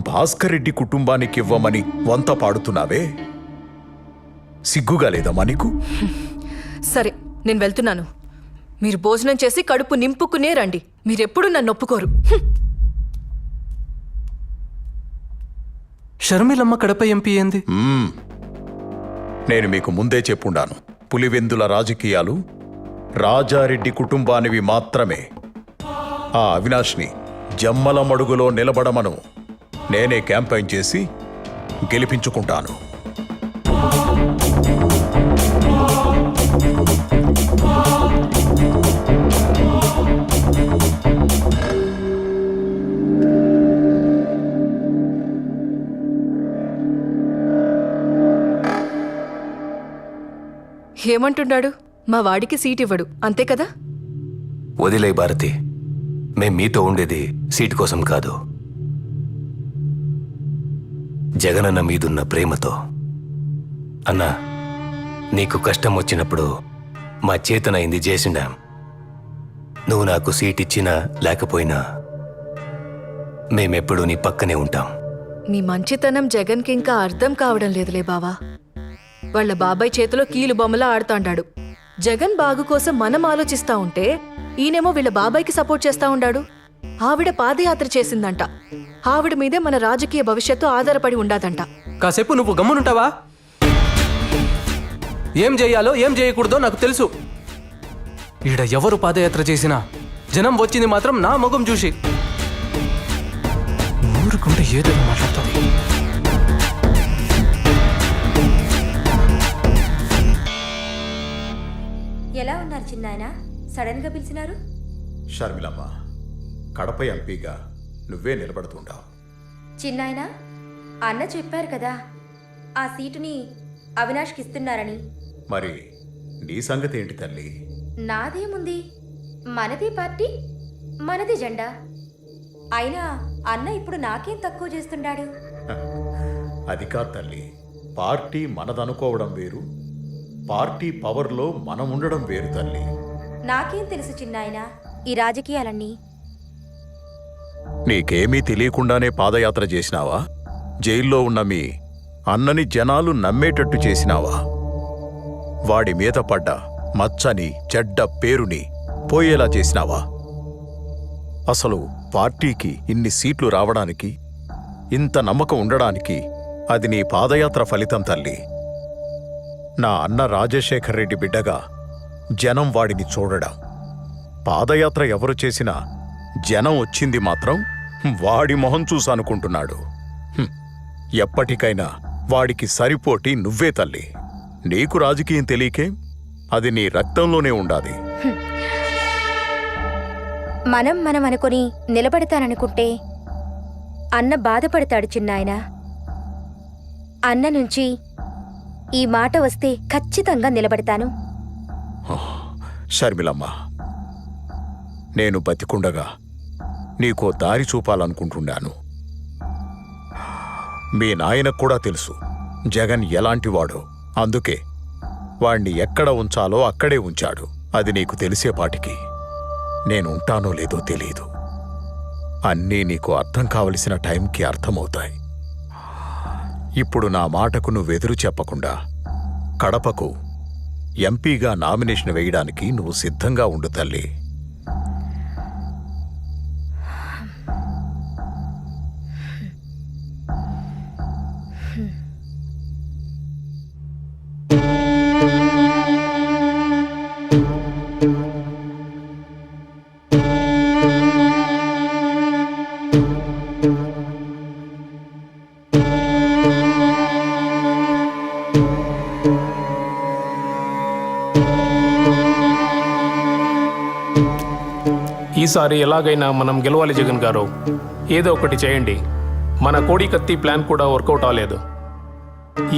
భాస్కర్ రెడ్డి కుటుంబానికి ఇవ్వమని వంత పాడుతున్నావే, సిగ్గుగా లేదమ్మా నీకు? సరే, నేను వెళ్తున్నాను. మీరు భోజనం చేసి కడుపు నింపుకునే రండి. మీరెప్పుడు నన్ను ఒప్పుకోరు. షర్మిలమ్మ కడప ఎంపీ ఏంది? నేను మీకు ముందే చెప్పుండాను, పులివెందుల రాజకీయాలు రాజారెడ్డి కుటుంబానివి మాత్రమే. ఆ అవినాష్ని జమ్మల మడుగులో నిలబడమను నేనే క్యాంపెయిన్ చేసి గెలిపించుకుంటాను. ఏమంటున్నాడు? మా వాడికి సీట్ ఇవ్వడు, అంతే కదా? వదిలే భారతి, మేం మీతో ఉండేది సీటు కోసం కాదు, జగనన్న మీదున్న ప్రేమతో. అన్నా, నీకు కష్టం వచ్చినప్పుడు మా చేతనైంది చేసిండాం. నువ్వు నాకు సీట్ ఇచ్చినా లేకపోయినా మేమెప్పుడూ నీ పక్కనే ఉంటాం. మీ మంచితనం జగన్కి ఇంకా అర్థం కావడం లేదులే బావా. వాళ్ళ బాబాయ్ చేతిలో కీలు బొమ్మలా ఆడుతాండాడు. జగన్ బాగు కోసం మనం ఆలోచిస్తా ఉంటే ఈయనేమో వీళ్ళ బాబాయ్కి సపోర్ట్ చేస్తా ఉండాడు. ఆవిడ పాదయాత్ర చేసిందంట. ఆవిడ మీదే మన రాజకీయ భవిష్యత్తు ఆధారపడి ఉండాదంట. కాసేపు నువ్వు గమ్మునుంటావా? ఏం చేయాలో ఏం చేయకూడదో నాకు తెలుసు. ఈడ ఎవరు పాదయాత్ర చేసినా జనం వచ్చింది మాత్రం నా ముఖం చూసి. ఊరుకుంటే ఏదో మాట్లాడుతుంది. ఎలా ఉన్నారు చిన్నాయన? సడన్ గా పిలిచినారు? షర్మిలమ్మ, కడప ఎంపీగా నువ్వే నిలబడుతుంటావు. చిన్నాయన, అన్న చెప్పారు కదా ఆ సీటుని అవినాష్కి ఇస్తున్నారని. మరి నీ సంగతి ఏంటి తల్లి? నాదేముంది, మనది పార్టీ, మనది జెండా. అయినా అన్న ఇప్పుడు నాకేం తక్కువ చేస్తుండాడు? అది కాదు తల్లి, పార్టీ మనదనుకోవడం వేరు, పార్టీ పవర్లో మనం ఉండడం వేరు తల్లి. నాకేం తెలుసు చిన్నాయన ఈ రాజకీయాలన్నీ. నీకేమీ తెలియకుండానే పాదయాత్ర చేసినావా? జైల్లో ఉన్న మీ అన్నని జనాలు నమ్మేటట్టు చేసినావా? వాడి మీద పడ్డ మచ్చని చెడ్డ పేరుని పోయేలా చేసినావా? అసలు పార్టీకి ఇన్ని సీట్లు రావడానికి, ఇంత నమ్మకం ఉండడానికి అది నీ పాదయాత్ర ఫలితం తల్లి. నా అన్న రాజశేఖర్ రెడ్డి బిడ్డగా జనం వాడిని చూడడం. పాదయాత్ర ఎవరు చేసినా జనం వచ్చింది మాత్రం వాడి మొహం చూసనుకుంటున్నాడు. ఎప్పటికైనా వాడికి సరిపోటి నువ్వే తల్లి. నీకు రాజకీయం తెలియకే, అది నీ రక్తంలోనే ఉండాలి. మనం అనుకుని నిలబడతాననుకుంటే అన్న బాధపడతాడు చిన్నాయన. అన్న నుంచి ఈ మాట వస్తే ఖచ్చితంగా నిలబడతాను. షర్మిలమ్మ, నేను బతికుండగా నీకో దారి చూపాలనుకుంటున్నాను. మీ నాయనకు కూడా తెలుసు జగన్ ఎలాంటివాడో. అందుకే వాణ్ణి ఎక్కడ ఉంచాలో అక్కడే ఉంచాడు. అది నీకు తెలిసేపాటికి నేనుంటానో లేదో తెలీదు. అన్నీ నీకు అర్థం కావలసిన టైంకి అర్థమవుతాయి. ఇప్పుడు నా మాటకు నువ్వెదురు చెప్పకుండా కడపకు ఎంపీగా నామినేషన్ వేయడానికి నువ్వు సిద్ధంగా ఉండు తల్లి. ఈసారి ఎలాగైనా మనం గెలవాలి జగన్ గారు. ఏదో ఒకటి చేయండి. మన కోడి కత్తి ప్లాన్ కూడా వర్కౌట్ అవ్వలేదు.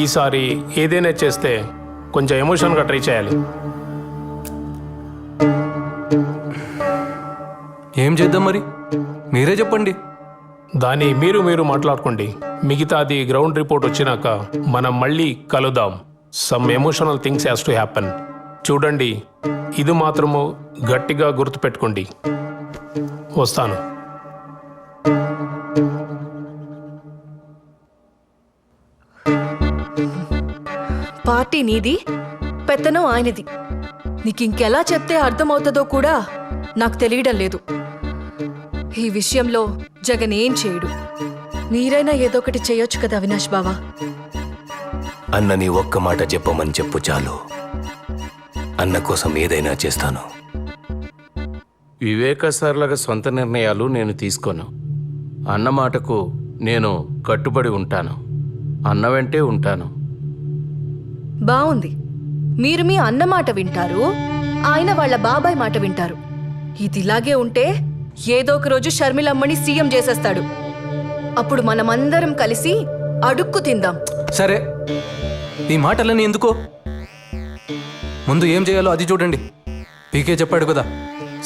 ఈసారి ఏదైనా చేస్తే కొంచెం ఎమోషన్గా ట్రై చేయాలి. ఏం చేద్దాం మరి, మీరే చెప్పండి. దాన్ని మీరు మాట్లాడుకోండి. మిగతాది గ్రౌండ్ రిపోర్ట్ వచ్చినాక మనం మళ్ళీ కలుద్దాం. Some emotional things has to happen. చూడండి, ఇది మాత్రము గట్టిగా గుర్తుపెట్టుకోండి. వస్తాను. పార్టీ నీది, పెత్తనం ఆయనది. నీకింకెలా చెప్తే అర్థమవుతుందో కూడా నాకు తెలియడం లేదు. ఈ విషయంలో జగన్ ఏం చేయడు. మీరైనా ఏదో ఒకటి చేయొచ్చు కదా అవినాష్ బావా. అన్నని ఒక్క మాట చెప్పమని చెప్పు చాలు. అన్న కోసం ఏదైనా చేస్తాను. వివేక సార్లాగా సొంత నిర్ణయాలు నేను తీసుకోను. అన్న మాటకు నేను కట్టుబడి ఉంటాను. అన్న వెంటే ఉంటాను. బావుంది. మీరు మీ అన్న మాట వింటారు, ఆయన వాళ్ళ బాబాయ్ మాట వింటారు. ఇదిలాగే ఉంటే ఏదో ఒక రోజు షర్మిలమ్మని సీఎం చేసేస్తాడు. అప్పుడు మనమందరం కలిసి అడుక్కు తిందాం. సరే, ఈ మాటలన్నీ ఎందుకో, ముందు ఏం చేయాలో అది చూడండి. పీకే చెప్పాడు కదా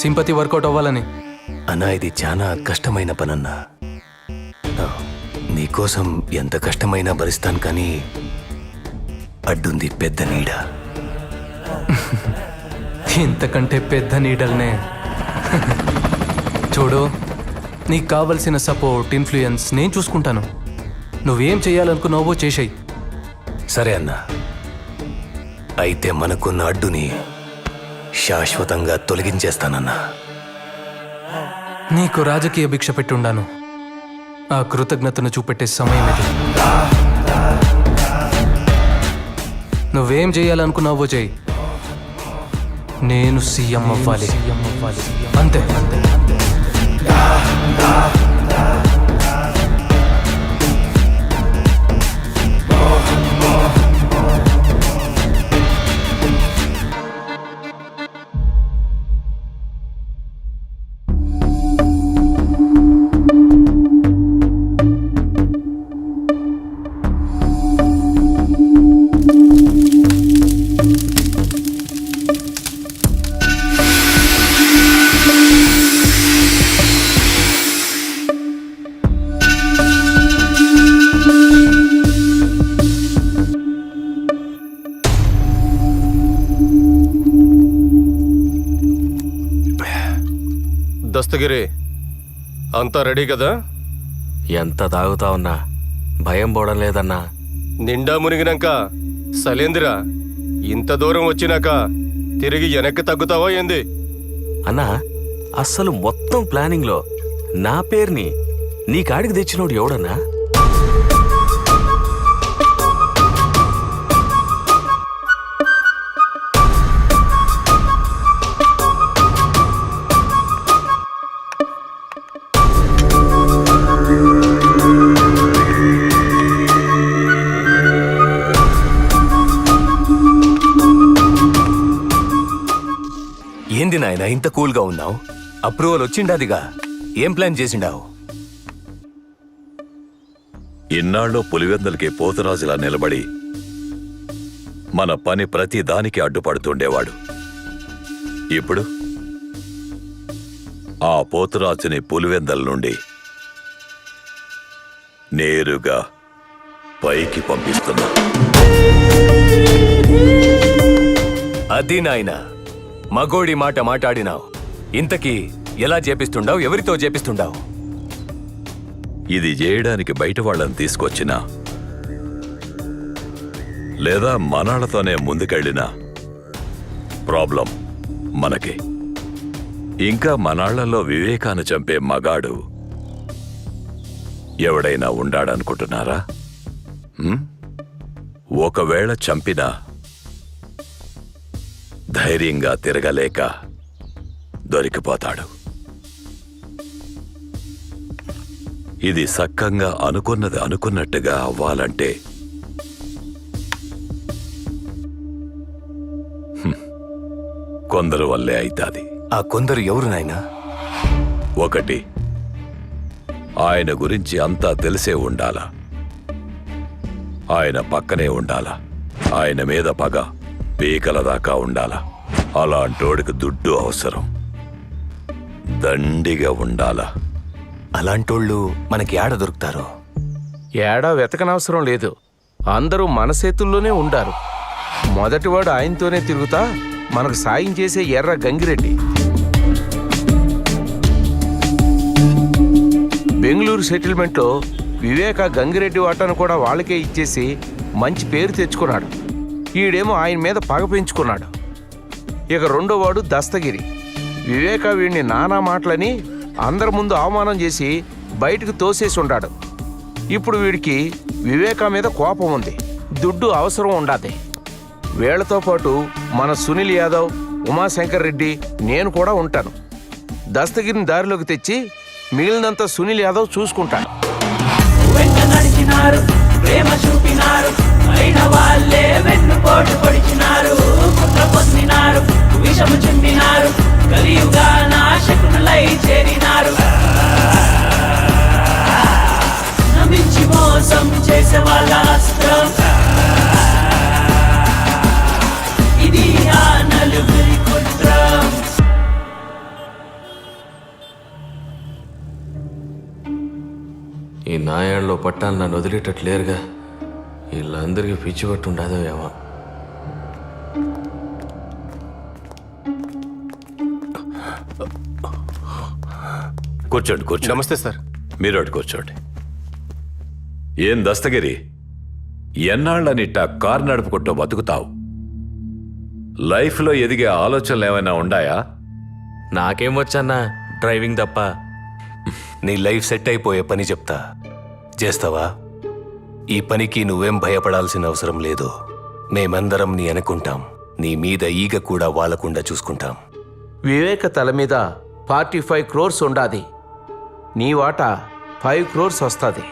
సింపతి వర్కౌట్ అవ్వాలని. అన్నా, ఇది చాలా కష్టమైన పనన్నా. నీకోసం ఎంత కష్టమైనా భరిస్తాను, కానీ అడ్డుంది పెద్ద నీడ. ఇంతకంటే పెద్ద నీడల్నే. చూడు, నీకు కావలసిన సపోర్ట్, ఇన్ఫ్లుయెన్స్ నేను చూసుకుంటాను. నువ్వేం చేయాలనుకున్నావో చేసేయి. సరే అన్నా, అయితే మనకున్న అడ్డుని శాశ్వతంగా తొలగించేస్తానన్నా. నీకు రాజకీయ భిక్ష పెట్టుండాను. ఆ కృతజ్ఞతను చూపెట్టే సమయం ఇది. నువ్వేం చేయాలనుకున్నావో చేయి. నేను సీఎం అవ్వాలి, అంతే. దస్తగిరి అంతా రెడీ కదా? ఎంత తాగుతావన్నా భయం పోవడం లేదన్నా. నిండా మునిగినాక సలేందిరా ఇంత దూరం వచ్చినాక తిరిగి వెనక్కి తగ్గుతావా ఏంది? అన్నా అస్సలు మొత్తం ప్లానింగ్లో నా పేరుని నీ కాడికి తెచ్చినోడు ఎవడన్నా? ఏంది నాయన ఇంత కూల్గా ఉన్నావు? అప్రూవల్ వచ్చిండాదిగా, ఏం ప్లాన్ చేసిండావు? ఇన్నాళ్ళు పులివెందులకి పోతురాజులా నిలబడి మన పని ప్రతి దానికి అడ్డుపడుతుండేవాడు. ఇప్పుడు ఆ పోతురాజుని పులివెందల నుండి నేరుగా పైకి పంపిస్తున్నా. అది నాయన మగోడి మాట మాట్లాడినావు. ఇంతకీ ఎలా చేపిస్తుండావు? ఎవరితో చేపిస్తుండావు? ఇది చేయడానికి బయట వాళ్ళని తీసుకొచ్చినా లేదా మనాళ్లతోనే ముందుకెళ్ళినా ప్రాబ్లం మనకి. ఇంకా మనాళ్లలో వివేకాన్ని చంపే మగాడు ఎవడైనా ఉండాడనుకుంటున్నారా? ఒకవేళ చంపినా ధైర్యంగా తిరగలేక దొరికిపోతాడు. ఇది సక్కంగా అనుకున్నది అనుకున్నట్టుగా అవ్వాలంటే కొందరు వల్లే అయితాది. ఆ కొందరు ఎవరు నాయనా? ఒకటి, ఆయన గురించి అంతా తెలిసే ఉండాలా, ఆయన పక్కనే ఉండాలా, ఆయన మీద పగ పీకల దాకా ఉండాలా. అలాంటోడికి దుడ్డు అవసరం, దండిగా ఉండాలా. అలాంటోళ్ళు మనకి ఏడ దొరుకుతారో? ఏడా వెతకనవసరం లేదు, అందరూ మన చేతుల్లోనే ఉండారు. మొదటివాడు ఆయనతోనే తిరుగుతా మనకు సాయం చేసే ఎర్ర గంగిరెడ్డి. బెంగళూరు సెటిల్మెంట్లో వివేక గంగిరెడ్డి వాటాను కూడా వాళ్ళకే ఇచ్చేసి మంచి పేరు తెచ్చుకున్నాడు. ఈడేమో ఆయన మీద పగ పెంచుకున్నాడు. ఇక రెండోవాడు దస్తగిరి. వివేక వీడిని నానా మాటలని అందరి ముందు అవమానం చేసి బయటకు తోసేసి ఉన్నాడు. ఇప్పుడు వీడికి వివేక మీద కోపం ఉంది, దుడ్డు అవసరం ఉండాది. వీళ్లతో పాటు మన సునీల్ యాదవ్, ఉమాశంకర్ రెడ్డి, నేను కూడా ఉంటాను. దస్తగిరిని దారిలోకి తెచ్చి మిగిలినంత సునీల్ యాదవ్ చూసుకుంటాడు. ప్రేమ చూపినారు, అయిన వాళ్ళే వెన్నుపోటు పొడిచినారు, కుట్ర పొందినారు, విషము చింపినారు, కలియుగా నాశకులై చేరినారు. నమ్మించి మోసం చేసే వాళ్ళ అస్త్రం ఇది, ఆ నలుగురి కుట్రం. ఈ నాయాళ్ళలో పట్టాలు నన్ను వదిలేటట్లేరుగా. వీళ్ళందరికీ పిచ్చి పట్టు ఉండదో ఏమో. కూర్చోండి కూర్చోండి. నమస్తే సార్. మీరు అటు కూర్చోండి. ఏం దస్తగిరి, ఎన్నాళ్ళనిట్ట కారు నడుపుకుంటూ బతుకుతావు? లైఫ్లో ఎదిగే ఆలోచనలు ఏమైనా ఉండాయా? నాకేం వచ్చన్నా డ్రైవింగ్ తప్ప. నీ లైఫ్ సెట్ అయిపోయే పని చెప్తా, చేస్తావా? ఈ పనికి నువ్వేం భయపడాల్సిన అవసరం లేదు. మేమందరం నీ అనుకుంటాం. నీ మీద ఈగ కూడా వాలకుండా చూసుకుంటాం. వివేక తల మీద 45 crores ఉండాది. నీ వాటా 5 crores వస్తుంది.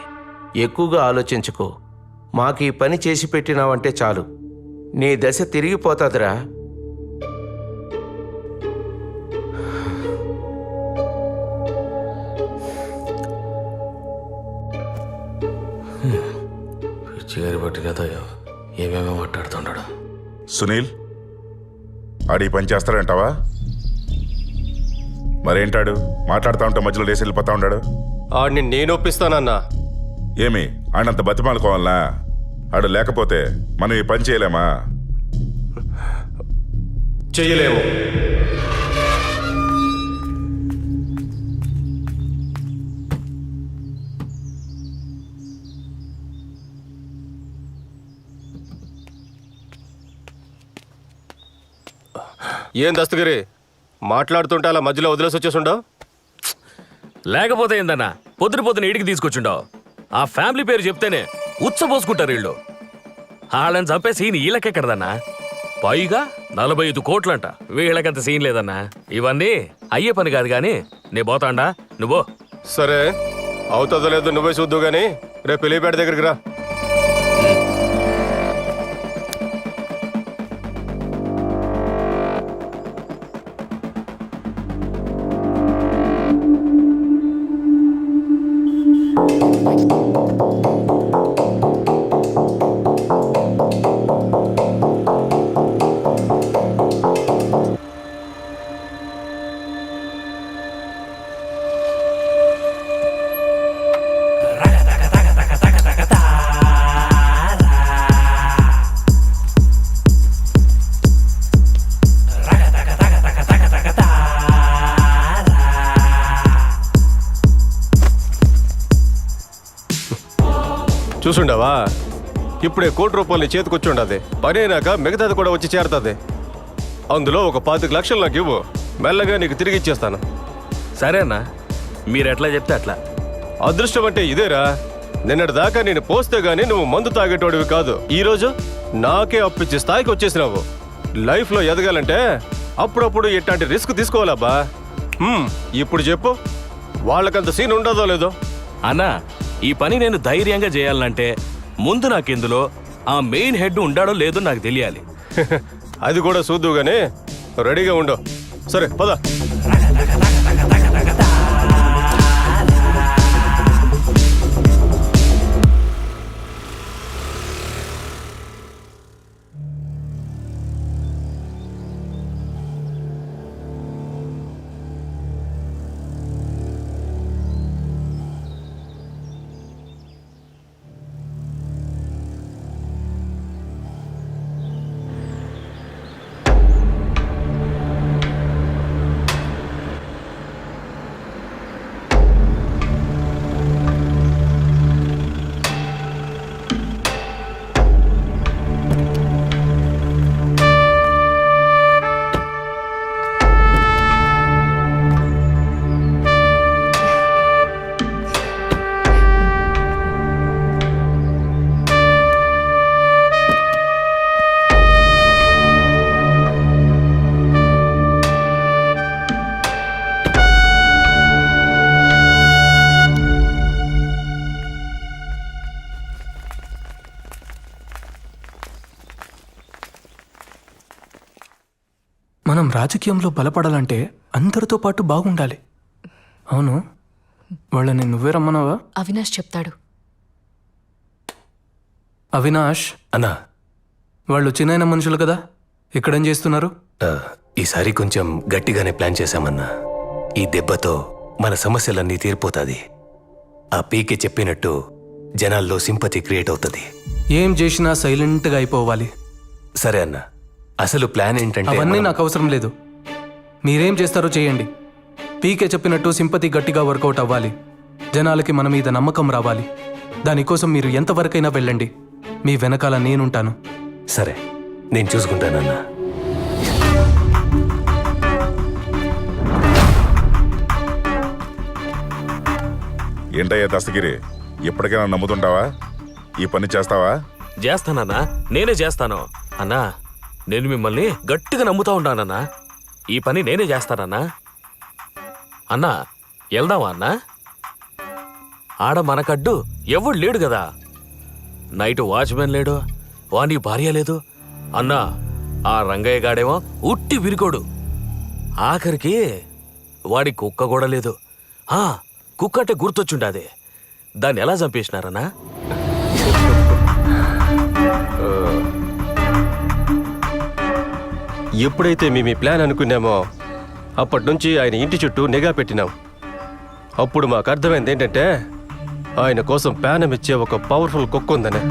ఎక్కువగా ఆలోచించుకో. మాకు ఈ పని చేసి పెట్టినావంటే చాలు, నీ దశ తిరిగిపోతాదిరా. పిచ్చిగారి పట్టినదో ఏమేమో మాట్లాడుతున్నాడు. సునీల్, ఆడి పని చేస్తాడంటావా? మరేంటాడు మాట్లాడుతూ ఉంటే మధ్యలో లేసి వెళ్ళిపోతా ఉన్నాడు? ఆడిని నేను ఒప్పిస్తానన్నా. ఏమి ఆడంత బతిమాలుకోవాలనా? ఆడు లేకపోతే మనం ఈ పని చేయలేమా? చెయ్యలేము. ఏం దస్తగిరి మాట్లాడుతుంటే అలా మధ్యలో వదిలేసి వచ్చేసుండవు? లేకపోతే ఏందన్నా పొద్దున ఇంటికి తీసుకొచ్చుండవు. ఆ ఫ్యామిలీ పేరు చెప్తేనే ఉచ్చబోసుకుంటారు వీళ్ళు. వాళ్ళని చంపే సీన్ వీళ్ళకెక్కడదన్నా? పైగా 45 కోట్లంట. వీళ్ళకంత సీన్ లేదన్నా. ఇవన్నీ అయ్యే పని కాదు కానీ నే పోతాండా, నువ్వు. సరే, అవుతుందో లేదో నువ్వే చూద్దు గానీ రేపు పెళ్లిపేట దగ్గరికి రా. చూసుండవా, ఇప్పుడే ₹1,00,00,000 చేతికొచ్చుండది. పని అయినాక మిగతాది కూడా వచ్చి చేరుతుంది. అందులో ఒక 25 లక్షలు నాకు ఇవ్వు, మెల్లగా నీకు తిరిగి ఇచ్చేస్తాను. సరే అన్నా, మీరు ఎట్లా చెప్తే అట్లా. అదృష్టం అంటే ఇదేరా. నిన్నటి దాకా నేను పోస్తే గానీ నువ్వు మందు తాగేటోడివి కాదు. ఈరోజు నాకే అప్పిచ్చే స్థాయికి వచ్చేసినావు. లైఫ్లో ఎదగాలంటే అప్పుడప్పుడు ఇట్లాంటి రిస్క్ తీసుకోవాలబ్బా. ఇప్పుడు చెప్పు, వాళ్ళకంత సీన్ ఉండదో లేదో? అన్నా, ఈ పని నేను ధైర్యంగా చేయాలంటే ముందు నాకెందులో ఆ మెయిన్ హెడ్ ఉండాడో లేదో నాకు తెలియాలి. అది కూడా చూద్దు గానీ రెడీగా ఉండు. సరే పద. మనం రాజకీయంలో బలపడాలంటే అందరితో పాటు బాగుండాలి. అవును, వాళ్ళని నువ్వే రమ్మన్నావా? అవినాష్ చెప్తాడు. అవినాష్ అన్నా, వాళ్ళు చిన్న మనుషులు కదా, ఇక్కడేం చేస్తున్నారు? ఈసారి కొంచెం గట్టిగానే ప్లాన్ చేశామన్నా. ఈ దెబ్బతో మన సమస్యలన్నీ తీరిపోతాది. ఆ పీకే చెప్పినట్టు జనాల్లో సింపతి క్రియేట్ అవుతుంది. ఏం చేసినా సైలెంట్గా అయిపోవాలి. సరే అన్నా, అసలు ప్లాన్ ఏంటంటే అవన్నీ నాకు అవసరం లేదు. మీరేం చేస్తారో చేయండి. పీకే చెప్పినట్టు సింపతి గట్టిగా వర్కౌట్ అవ్వాలి. జనాలకి మన మీద నమ్మకం రావాలి. దానికోసం మీరు ఎంతవరకైనా వెళ్ళండి. మీ వెనకాల నేనుంటాను. సరే, నేను చూసుకుంటానన్నా. ఏంటయ్యా దస్తగిరి, ఎప్పటికైనా నమ్ముతుంటావా? ఈ పని చేస్తావా? చేస్తానన్నా, నేనే చేస్తాను. అన్నా, నేను మిమ్మల్ని గట్టిగా నమ్ముతా ఉంటానన్నా. ఈ పని నేనే చేస్తానన్నా. అన్నా, వెళ్దామా అన్నా? ఆడ మనకడ్డు ఎవడు లేడు కదా. నైట్ వాచ్మెన్ లేడు, వాని భార్య లేదు. అన్నా, ఆ రంగయ్య గాడేమో ఉట్టి విరికోడు. ఆఖరికి వాడి కుక్క కూడా లేదు. కుక్క అంటే గుర్తొచ్చుండాది. దాన్ని ఎలా చంపేసినారన్నా? ఎప్పుడైతే మేము ఈ ప్లాన్ అనుకున్నామో అప్పటి నుంచి ఆయన ఇంటి చుట్టూ నిఘా పెట్టినాం. అప్పుడు మాకు అర్థమైంది ఏంటంటే ఆయన కోసం ప్యానం ఇచ్చే ఒక పవర్ఫుల్ కుక్క ఉందని.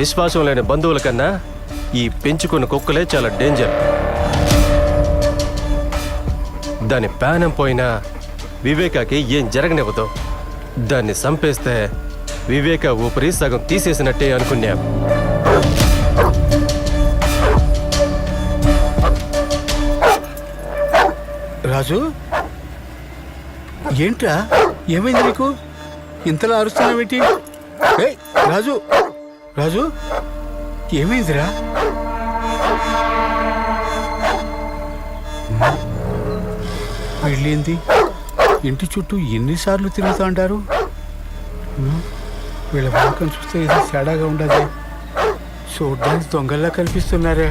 విశ్వాసం లేని బంధువుల కన్నా ఈ పెంచుకున్న కుక్కలే చాలా డేంజర్. దాని ప్యానం పోయినా వివేకాకి ఏం జరగనివ్వదు. దాన్ని చంపేస్తే వివేక ఊపిరి సగం తీసేసినట్టే అనుకున్నాం. రాజు, ఏంట్రా, ఏమైంది నీకు? ఇంతలా అరుస్తున్నావేంటి? ఏయ్ రాజు, రాజు, ఏమైందిరా? వెళ్ళింది ఇంటి చుట్టూ ఎన్నిసార్లు తిరుగుతూ ఉంటారు? వీళ్ళ వాకం చూస్తే ఇది తేడాగా ఉండదు. చూడ్డానికి దొంగల్లా కనిపిస్తున్నారే.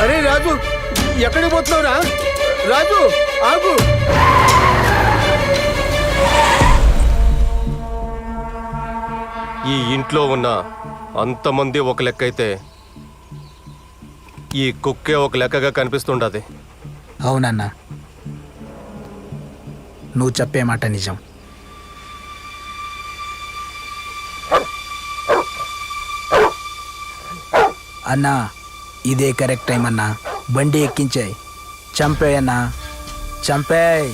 అరే రాజు, ఎక్కడికి పోతున్నావురా? రాజు ఆగు. ఈ ఇంట్లో ఉన్న అంతమంది ఒక లెక్క అయితే ఈ కుక్కే ఒక లెక్కగా కనిపిస్తుండది. అవునన్నా, నువ్వు చెప్పే మాట నిజం. అన్నా, ఇదే కరెక్ట్ టైం అన్నా. బండి ఎక్కించాయి, చంపేయన్నా, చంపేయ్.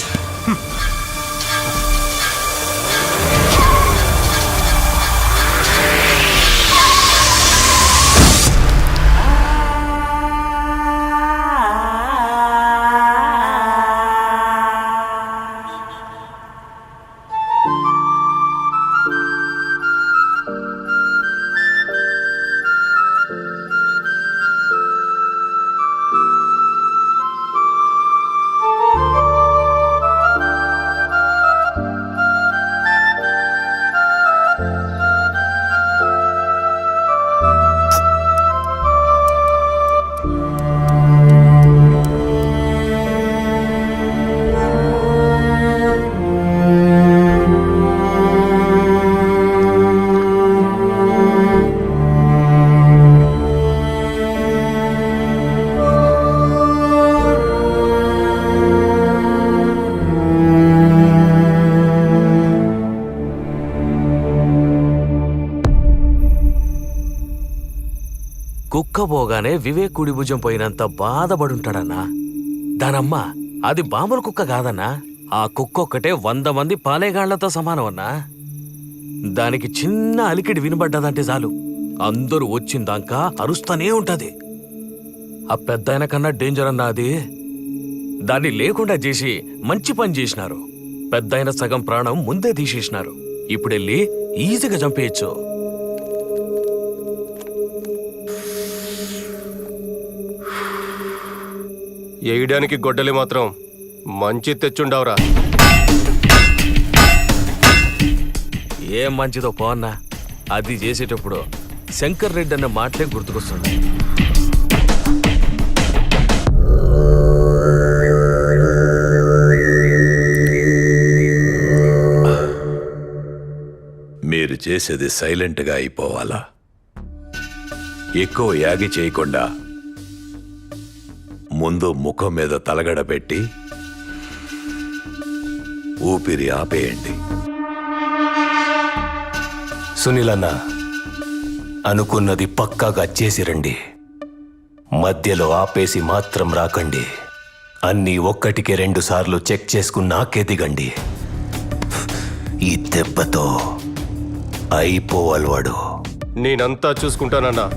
కుక్క పోగానే వివేక్ కుడి భుజం పోయినంత బాధపడుంటాడన్నా. దానమ్మ అది బాంబుల కుక్క కాదన్నా. ఆ కుక్క ఒక్కటే 100 మంది పాలేగాళ్లతో సమానం అన్నా. దానికి చిన్న అలికిడి వినబడ్డదంటే చాలు అందరూ వచ్చిందాకా అరుస్తూనే ఉంటది. ఆ పెద్దాయన కన్నా డేంజర్ అన్నా అది. దాన్ని లేకుండా చేసి మంచి పని చేసినారు. పెద్దాయన సగం ప్రాణం ముందే తీసేసినారు. ఇప్పుడెళ్ళి ఈజీగా చంపేయచ్చు. వేయడానికి గొడ్డలి మాత్రం మంచి తెచ్చుండవరా. ఏం మంచిదో పోన్నా. అది చేసేటప్పుడు శంకర్ రెడ్డి అన్న మాటలే గుర్తుకొస్తుంది. మీరు చేసేది సైలెంట్గా అయిపోవాలా? ఎక్కువ యాగి చేయకుండా ముందు ముఖం మీద తలగడ పెట్టి ఊపిరి ఆపేయండి. సునీలన్న, అనుకున్నది పక్కాగా చేసి రండి. మధ్యలో ఆపేసి మాత్రం రాకండి. అన్నీ 1కి 2 సార్లు చెక్ చేసుకున్నాకే దిగండి. ఈ దెబ్బతో అయిపోవాలి వాడు. నేనంతా చూసుకుంటానన్నా.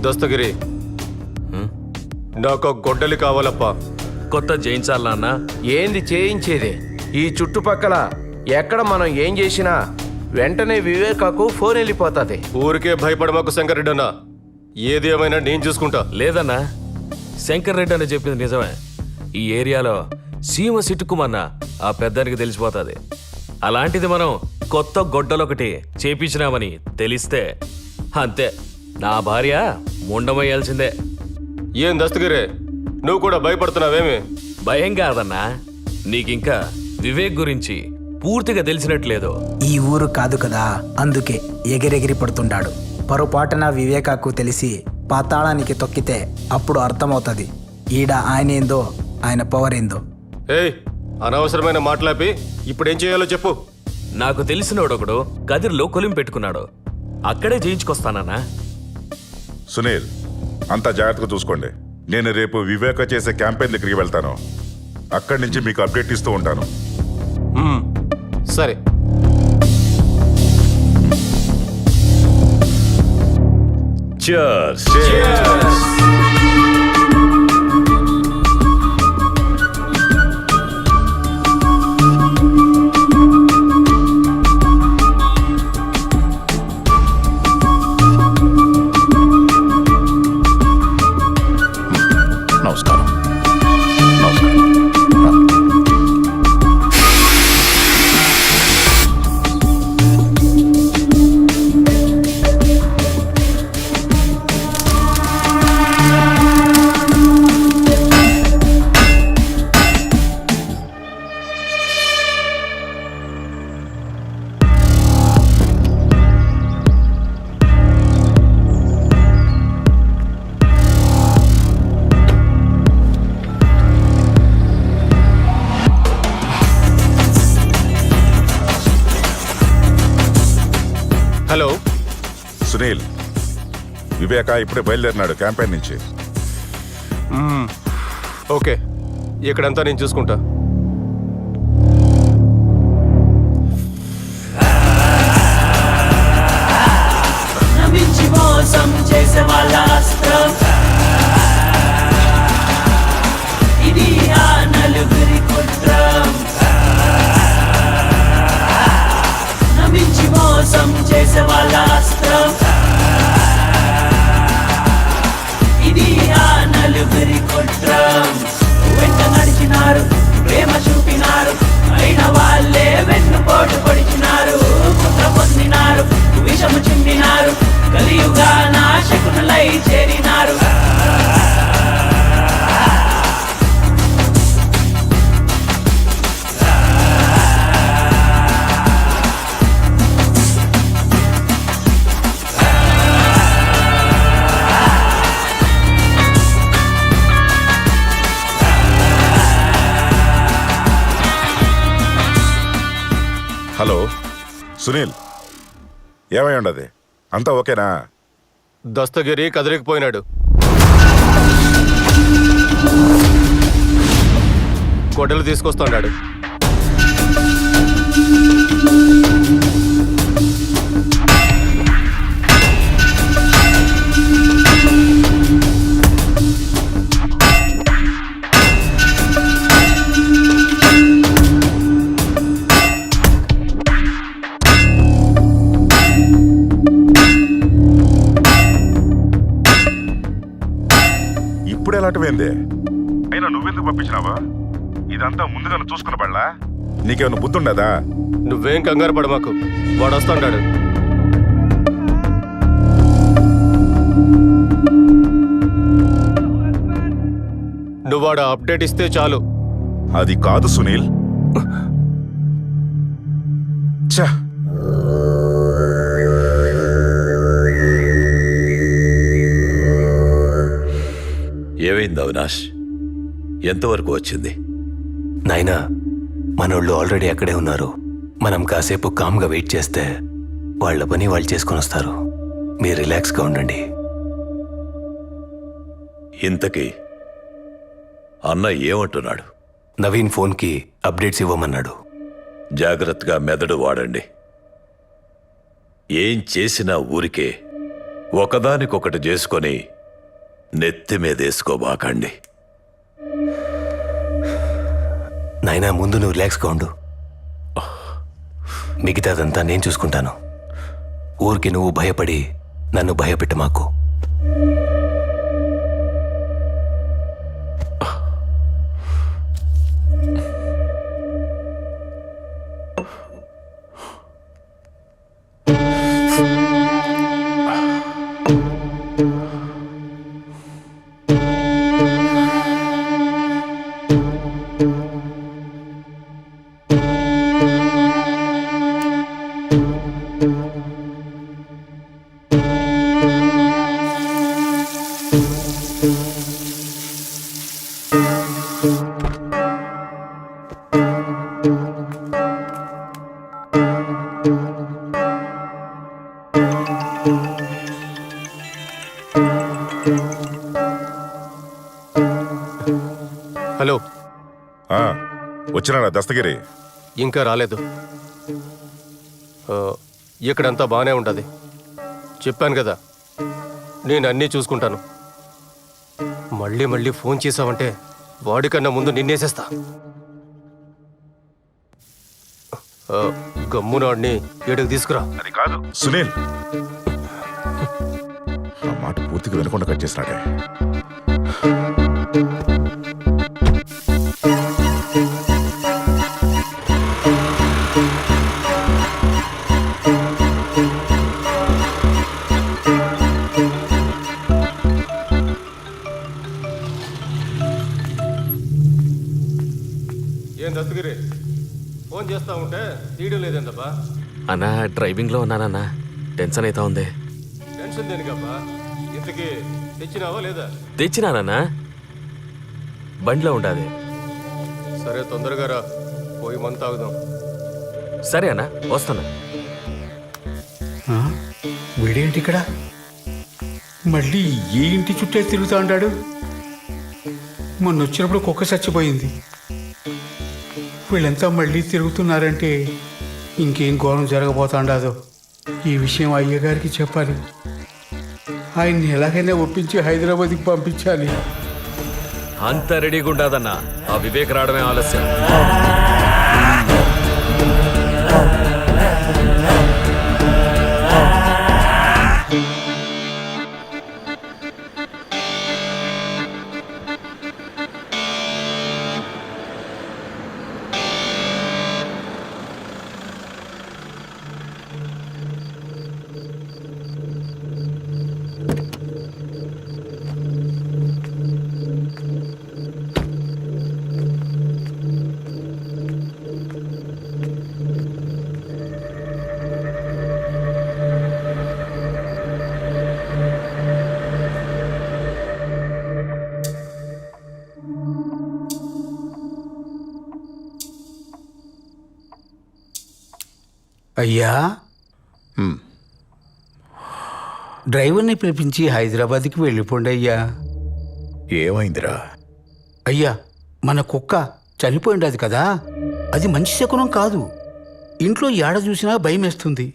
దస్తగిరి, నాకు గొడ్డలి కావాలప్పా. కొత్త చేయించాలన్నా? ఏంది చేయించేది? ఈ చుట్టుపక్కల ఎక్కడ మనం ఏం చేసినా వెంటనే వివేకాకు ఫోన్ వెళ్ళిపోతుంది. ఊరికే భయపడమాకు శంకర్ అన్నా. ఏది ఏమైనా నేను చూసుకుంటా. లేదన్నా, శంకర్ రెడ్డి అని చెప్పింది నిజమే. ఈ ఏరియాలో సీమ సిట్టుకుమన్న ఆ పెద్దానికి తెలిసిపోతుంది. అలాంటిది మనం కొత్త గొడ్డలొకటి చేపించినామని తెలిస్తే అంతే, నా భార్య ముండమయ్యాల్సిందే. ఏం దస్తగిరే, నువ్వు కూడా భయపడుతున్నావేమి? భయం కాదన్నా, నీకింకా వివేక్ గురించి పూర్తిగా తెలిసినట్లేదు. ఈ ఊరు కాదు కదా, అందుకే ఎగిరెగిరి పడుతుంటాడు. పొరపాటున వివేకాకు తెలిసి పాతాళానికి తొక్కితే అప్పుడు అర్థమవుతుంది ఈడ ఆయన ఏందో, ఆయన పవర్ ఏందో. ఏయ్, అనవసరమైన మాట్లాపి ఇప్పుడేం చేయాలో చెప్పు. నాకు తెలిసినోడొకడు గదిలో కొలిం పెట్టుకున్నాడు, అక్కడే చేయించుకొస్తానన్నా. సునీల్, అంతా జాగ్రత్తగా చూసుకోండి. నేను రేపు వివేక చేసే క్యాంపెయిన్ దగ్గరికి వెళ్తాను. అక్కడి నుంచి మీకు అప్డేట్ ఇస్తూ ఉంటాను. సరే. Cheers. నమస్కారం. నమస్కారం. హలో సునీల్, వివేక ఇప్పుడే బయలుదేరినాడు క్యాంపెయిన్ నుంచి. ఓకే, ఇక్కడంతా నేను చూసుకుంటా. నమ్మించి మోసం చేసే వాళ్ళ అస్త్రం ఇది ఆ నలుగురి కుట్రం. నమ్మించి మోసం చేసే వాళ్ళ అస్త్రం ఇది ఆ నలుగురి కుట్రం. వెంట నడిచినారు, ప్రేమ చూపినారు, అయిన వాళ్ళే వెన్నుపోటు పొడిచినారు. కుట్ర పొందినారు, విషము చిందినారు, కలియుగా నాశకునులై చేరినారు. హలో సునీల్, ఏమై ఉండదు? అంతా ఓకేనా? దస్తగిరి కదిలికిపోయినాడు. గొడ్డలు తీసుకొస్తున్నాడు. ఇప్పుడు ఎలాంటివేంది? అయినా నువ్వెందుకు పంపించినావా? ఇదంతా ముందుగా చూసుకున్న బళ్ళా? నీకేమైనా బుద్ధి ఉండదా? నువ్వేం కంగారు పడ మాకు, వాడు వస్తాడు. నువ్వు వాడు అప్డేట్ ఇస్తే చాలు. అది కాదు సునీల్. ఛ! ఏమైంది అవినాష్? ఎంతవరకు వచ్చింది? నాయనా, మనోళ్ళు ఆల్రెడీ అక్కడే ఉన్నారు. మనం కాసేపు కామ్గా వెయిట్ చేస్తే వాళ్ళ పని వాళ్ళు చేసుకొని వస్తారు. మీరు రిలాక్స్గా ఉండండి. ఇంతకీ అన్న ఏమంటున్నాడు? నవీన్ ఫోన్కి అప్డేట్స్ ఇవ్వమన్నాడు. జాగ్రత్తగా మెదడు వాడండి. ఏం చేసినా ఊరికే ఒకదానికొకటి చేసుకొని నెత్తి మీదేసుకోబాకండి. నాయనా, ముందు నువ్వు రిలాక్స్గా ఉండు. మిగతాదంతా నేను చూసుకుంటాను. ఊరికి నువ్వు భయపడి నన్ను భయపెట్ట మాకు. హలో, వచ్చినాడా దస్తగిరి? ఇంకా రాలేదు. ఇక్కడంతా బాగానే ఉంటుంది. చెప్పాను కదా, నేను అన్నీ చూసుకుంటాను. మళ్ళీ మళ్ళీ ఫోన్ చేసావంటే వాడికన్నా ముందు నిన్నేసేస్తా. గమ్మునాడిని ఏడుకు తీసుకురా. అది కాదు సునీల్, ఆ మాట పూర్తిగా వినకుండా కట్ చేసినాడే. ఏం దస్తగిరి, ఫోన్ చేస్తా ఉంటే తీయడం లేదేంటబ్బా? అన్నా డ్రైవింగ్లో ఉన్నానన్నా, టెన్షన్ అవుతా ఉంది. టెన్షన్ దేనికబ్బా? ఇంతకీ తెచ్చినావా లేదా? తెచ్చినానన్నా, బండిలో ఉండాది. సరే తొందరగా రా, పోయి మంత తాగుదాం. సరే అన్నా, వస్తాను. వీడేంటి ఇక్కడ? మళ్ళీ ఏ ఇంటి చుట్టే తిరుగుతూ ఉంటాడు? మొన్న వచ్చినప్పుడు కుక్క చచ్చిపోయింది. వీళ్ళంతా మళ్ళీ తిరుగుతున్నారంటే ఇంకేం ఘోరం జరగబోతాండాదో. ఈ విషయం అయ్యగారికి చెప్పాలి. ఆయన్ని ఎలాగైనా ఒప్పించి హైదరాబాద్కి పంపించాలి. అంత రెడీగా ఉండదన్నా, ఆ వివేక్ రావడమే ఆలస్యం. అయ్యా, డ్రైవర్ని పిలిపించి హైదరాబాద్కి వెళ్ళిపోండి అయ్యా. ఏమైందిరా? అయ్యా, మన కుక్క చనిపోయిండది కదా, అది మంచి శకునం కాదు. ఇంట్లో ఏడ చూసినా భయం వేస్తుంది.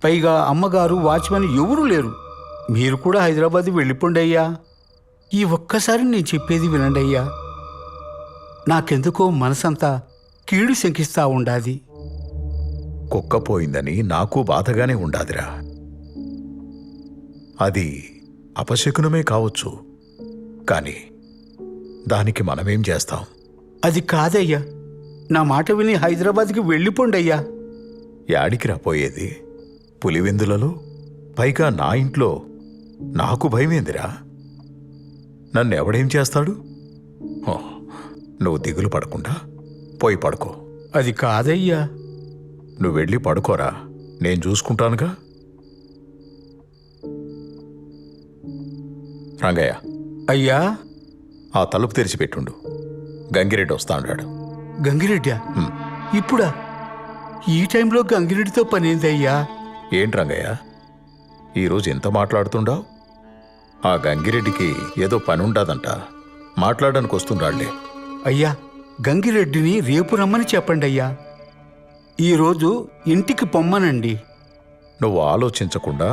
పైగా అమ్మగారు, వాచ్మెన్ ఎవరూ లేరు. మీరు కూడా హైదరాబాద్ వెళ్ళిపోండి అయ్యా. ఈ ఒక్కసారి నేను చెప్పేది వినండి అయ్యా. నాకెందుకో మనసంతా కీడు శంకిస్తా ఉండాది. కుక్క పోయిందని నాకు బాధగానే ఉండాదిరా. అది అపశకునమే కావచ్చు, కానీ దానికి మనమేం చేస్తాం? అది కాదయ్యా, నా మాట విని హైదరాబాద్కి వెళ్ళిపోండి అయ్యా. యాడికి రాపోయేది? పులివెందులలో, పైగా నా ఇంట్లో. నాకు భయమేందిరా? నన్ను ఎవడేం చేస్తాడు? నువ్వు దిగులు పడకుండా పోయి పడుకో. అది కాదయ్యా. నువ్వు వెళ్ళి పడుకోరా, నేను చూసుకుంటానుగా. రంగయ్య, అయ్యా, ఆ తలుపు తెరిచిపెట్టుండు. గంగిరెడ్డి వస్తా అన్నాడు. గంగిరెడ్డా? ఇప్పుడా? ఈ టైంలో గంగిరెడ్డితో పనేందయ్యా? ఏంటి రంగయ్య, ఈరోజు ఎంత మాట్లాడుతుండావు? ఆ గంగిరెడ్డికి ఏదో పని ఉండదంట, మాట్లాడడానికి వస్తుండాళ్లే. అయ్యా, గంగిరెడ్డిని రేపు రమ్మని చెప్పండి అయ్యా. ఈరోజు ఇంటికి పొమ్మనండి. నువ్వు ఆలోచించకుండా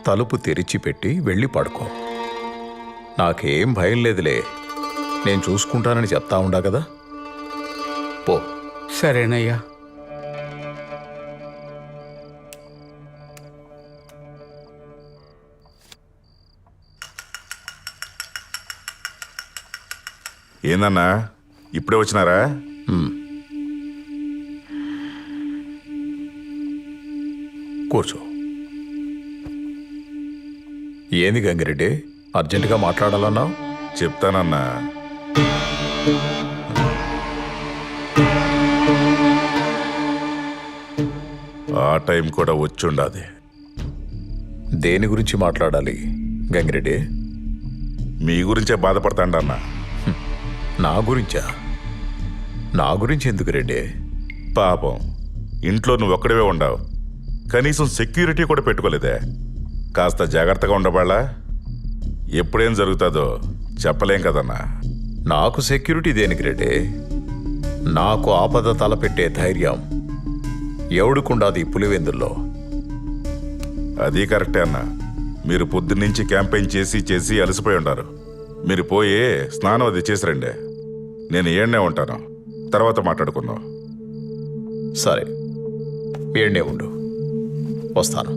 తలుపు తెరిచిపెట్టి వెళ్ళి పడుకో. నాకేం భయం లేదులే, నేను చూసుకుంటానని చెప్తా ఉండా కదా. పో. సరేనయ్యా. ఏందన్నా ఇప్పుడే వచ్చినారా? కూర్చో. ఏంది గంగిరెడ్డి, అర్జెంటుగా మాట్లాడాలన్నావు? చెప్తానన్నా. ఆ టైం కూడా వచ్చుండాది. దేని గురించి మాట్లాడాలి గంగిరెడ్డి? మీ గురించే బాధపడతాండన్నా. నా గురించా? నా గురించి ఎందుకు రెడ్డి? పాపం, ఇంట్లో నువ్వు ఒక్కడివే ఉండవు, కనీసం సెక్యూరిటీ కూడా పెట్టుకోలేదే. కాస్త జాగ్రత్తగా ఉండబాళ్ళా? ఎప్పుడేం జరుగుతుందో చెప్పలేం కదన్నా. నాకు సెక్యూరిటీ దేనికి రెడ్డి? నాకు ఆపద తలపెట్టే ధైర్యం ఎవడుకుండాది పులివెందుల్లో? అది కరెక్టే అన్న. మీరు పొద్దున్నుంచి క్యాంపెయిన్ చేసి చేసి అలసిపోయి ఉంటారు. మీరు పోయి స్నానం అది చేసి రండి. నేను ఏడ్నే ఉంటాను, తర్వాత మాట్లాడుకుందాం. సరే, ఏడ్నే ఉండు, వస్తాను.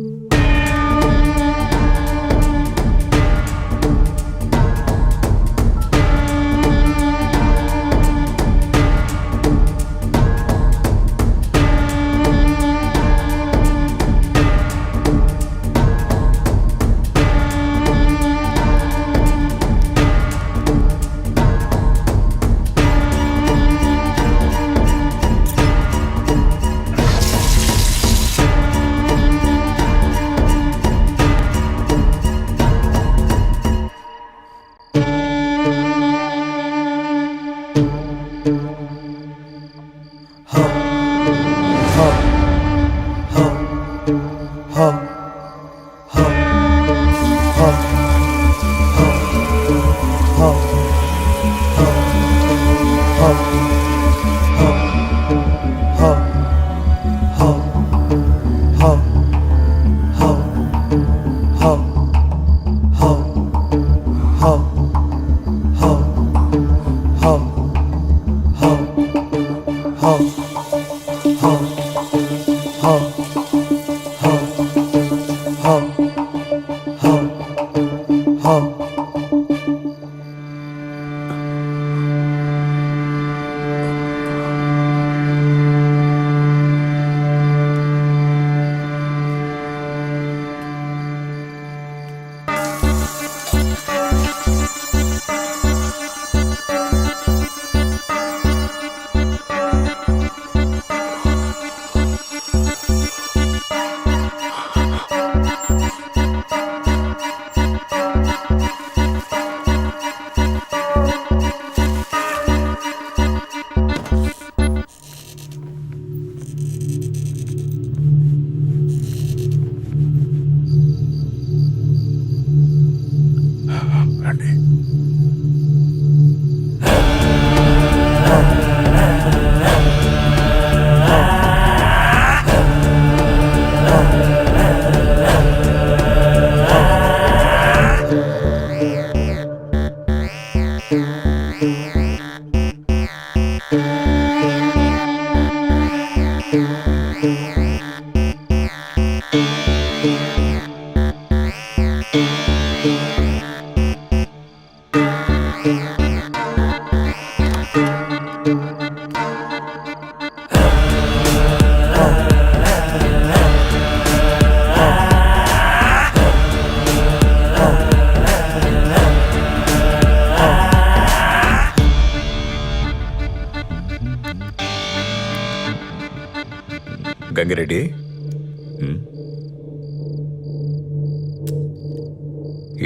గంగిరెడ్డి,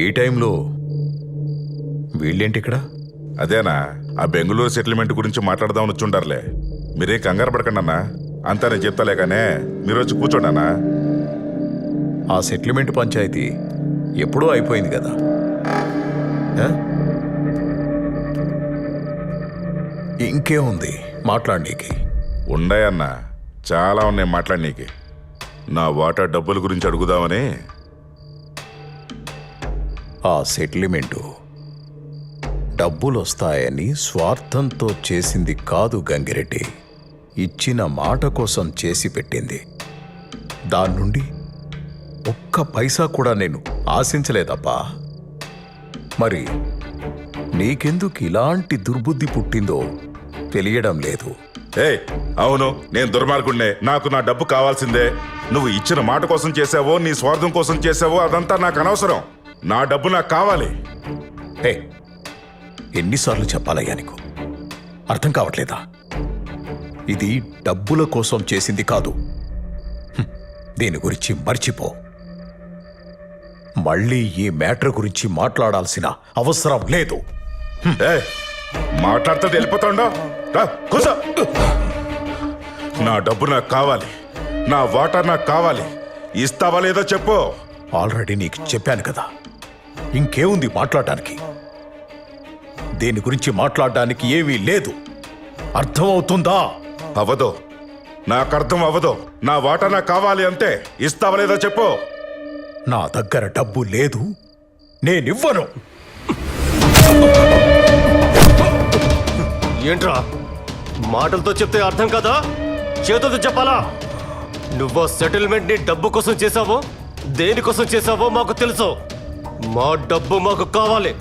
ఈ టైంలో వీళ్ళేంటి ఇక్కడ? అదేనా, ఆ బెంగళూరు సెటిల్మెంట్ గురించి మాట్లాడదామని వచ్చుంటారులే. మీరే కంగారు పడకండి అన్నా, అంతా నేను చెప్తాలే కానీ మీరు వచ్చి కూర్చోండి అన్నా. ఆ సెటిల్మెంట్ పంచాయతీ ఎప్పుడూ అయిపోయింది కదా. ఇంకేముంది మాట్లాడనీకి? ఉన్నాయన్నా, చాలా ఉన్నాయి మాట్లాడనీకి. నా వాటా డబ్బుల గురించి అడుగుదామని. ఆ సెటిల్మెంటు డబ్బులు వస్తాయని స్వార్థంతో చేసింది కాదు గంగిరెడ్డి, ఇచ్చిన మాట కోసం చేసి పెట్టింది. దాని నుండి ఒక్క పైసా కూడా నేను ఆశించలేదబ్బా. మరి నీకెందుకు ఇలాంటి దుర్బుద్ధి పుట్టిందో తెలియడం లేదు. అవును, నేను దుర్మార్గుడినే, నాకు నా డబ్బు కావాల్సిందే. నువ్వు ఇచ్చిన మాట కోసం చేసావో నీ స్వార్థం కోసం చేసావో అదంతా నాకు అనవసరం. నా డబ్బు నాకు కావాలి. ఎన్నిసార్లు చెప్పాలయ్యా నీకు? అర్థం కావట్లేదా? ఇది డబ్బుల కోసం చేసింది కాదు. దీని గురించి మర్చిపో. మళ్ళీ ఈ మ్యాటర్ గురించి మాట్లాడాల్సిన అవసరం లేదు. మాట్లాడితే వెళ్ళిపోతాండో. కూసో. నా డబ్బు నాకు కావాలి, నా వాటా నాకు కావాలి. ఇస్తావా లేదో చెప్పు. ఆల్రెడీ నీకు చెప్పాను కదా, ఇంకేముంది మాట్లాడటానికి? దీని గురించి మాట్లాడడానికి ఏమీ లేదు. అర్థమవుతుందా? అవదో. నాకు అర్థం అవ్వదు. నా వాటా నాకు కావాలి అంతే. ఇస్తావా లేదా చెప్పు. నా దగ్గర డబ్బు లేదు, నేనివ్వను. ఏంట్రా మాటలతో చెప్తే అర్థం కదా, చేతులతో చెప్పాలా? నువ్వు సెటిల్మెంట్ ని డబ్బు కోసం చేసావో దేనికోసం చేసావో మాకు తెలుసు. మా డబ్బు మాకు కావాలి.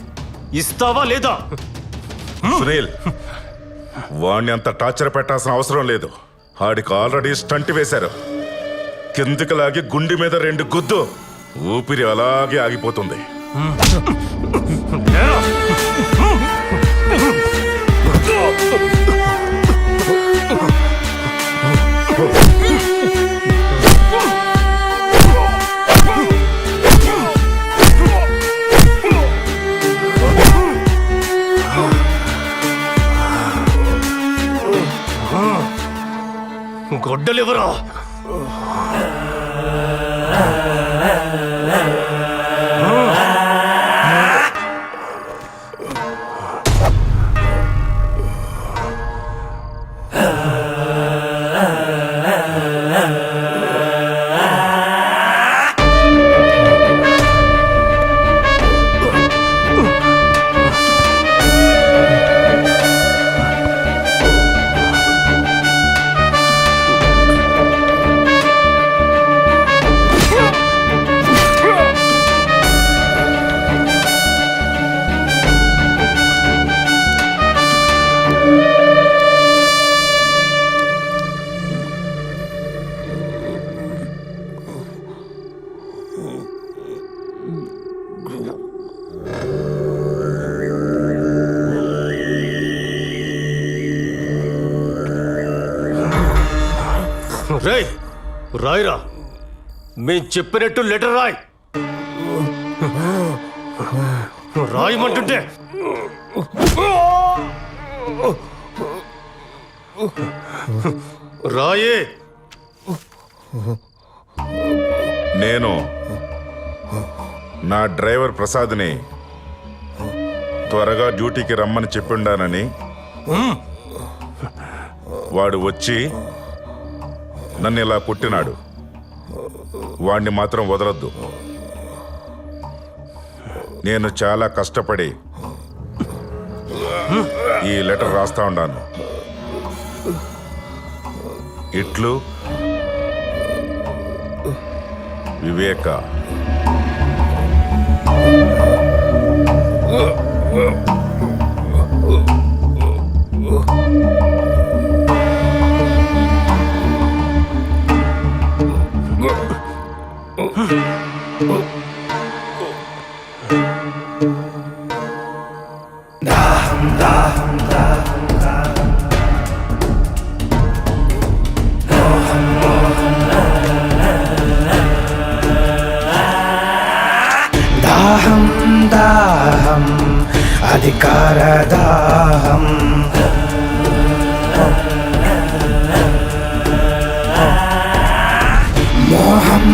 ఇస్తావా లేదా? సునీల్, వాణ్ణి అంత టార్చర్ పెట్టాల్సిన అవసరం లేదు. ఆడికి ఆల్రెడీ స్టంట్ వేశారు. కిందికి లాగి గుండె మీద 2 గుద్దు. ఊపిరి అలాగే ఆగిపోతుంది. గొడ్డలివరా? రేయ్, రాయిరా. మేం చెప్పినట్టు లెటర్ రాయ్. రాయమంటుంటే రాయే. నేను నా డ్రైవర్ ప్రసాద్ని త్వరగా డ్యూటీకి రమ్మని చెప్పిండానని, వాడు వచ్చి నన్ను ఇలా కొట్టినాడు. వాణ్ణి మాత్రం వదలొద్దు. నేను చాలా కష్టపడి ఈ లెటర్ రాస్తా ఉన్నాను. ఇట్లు వివేక. దాహం దాహం అధికార దాహం, మోహం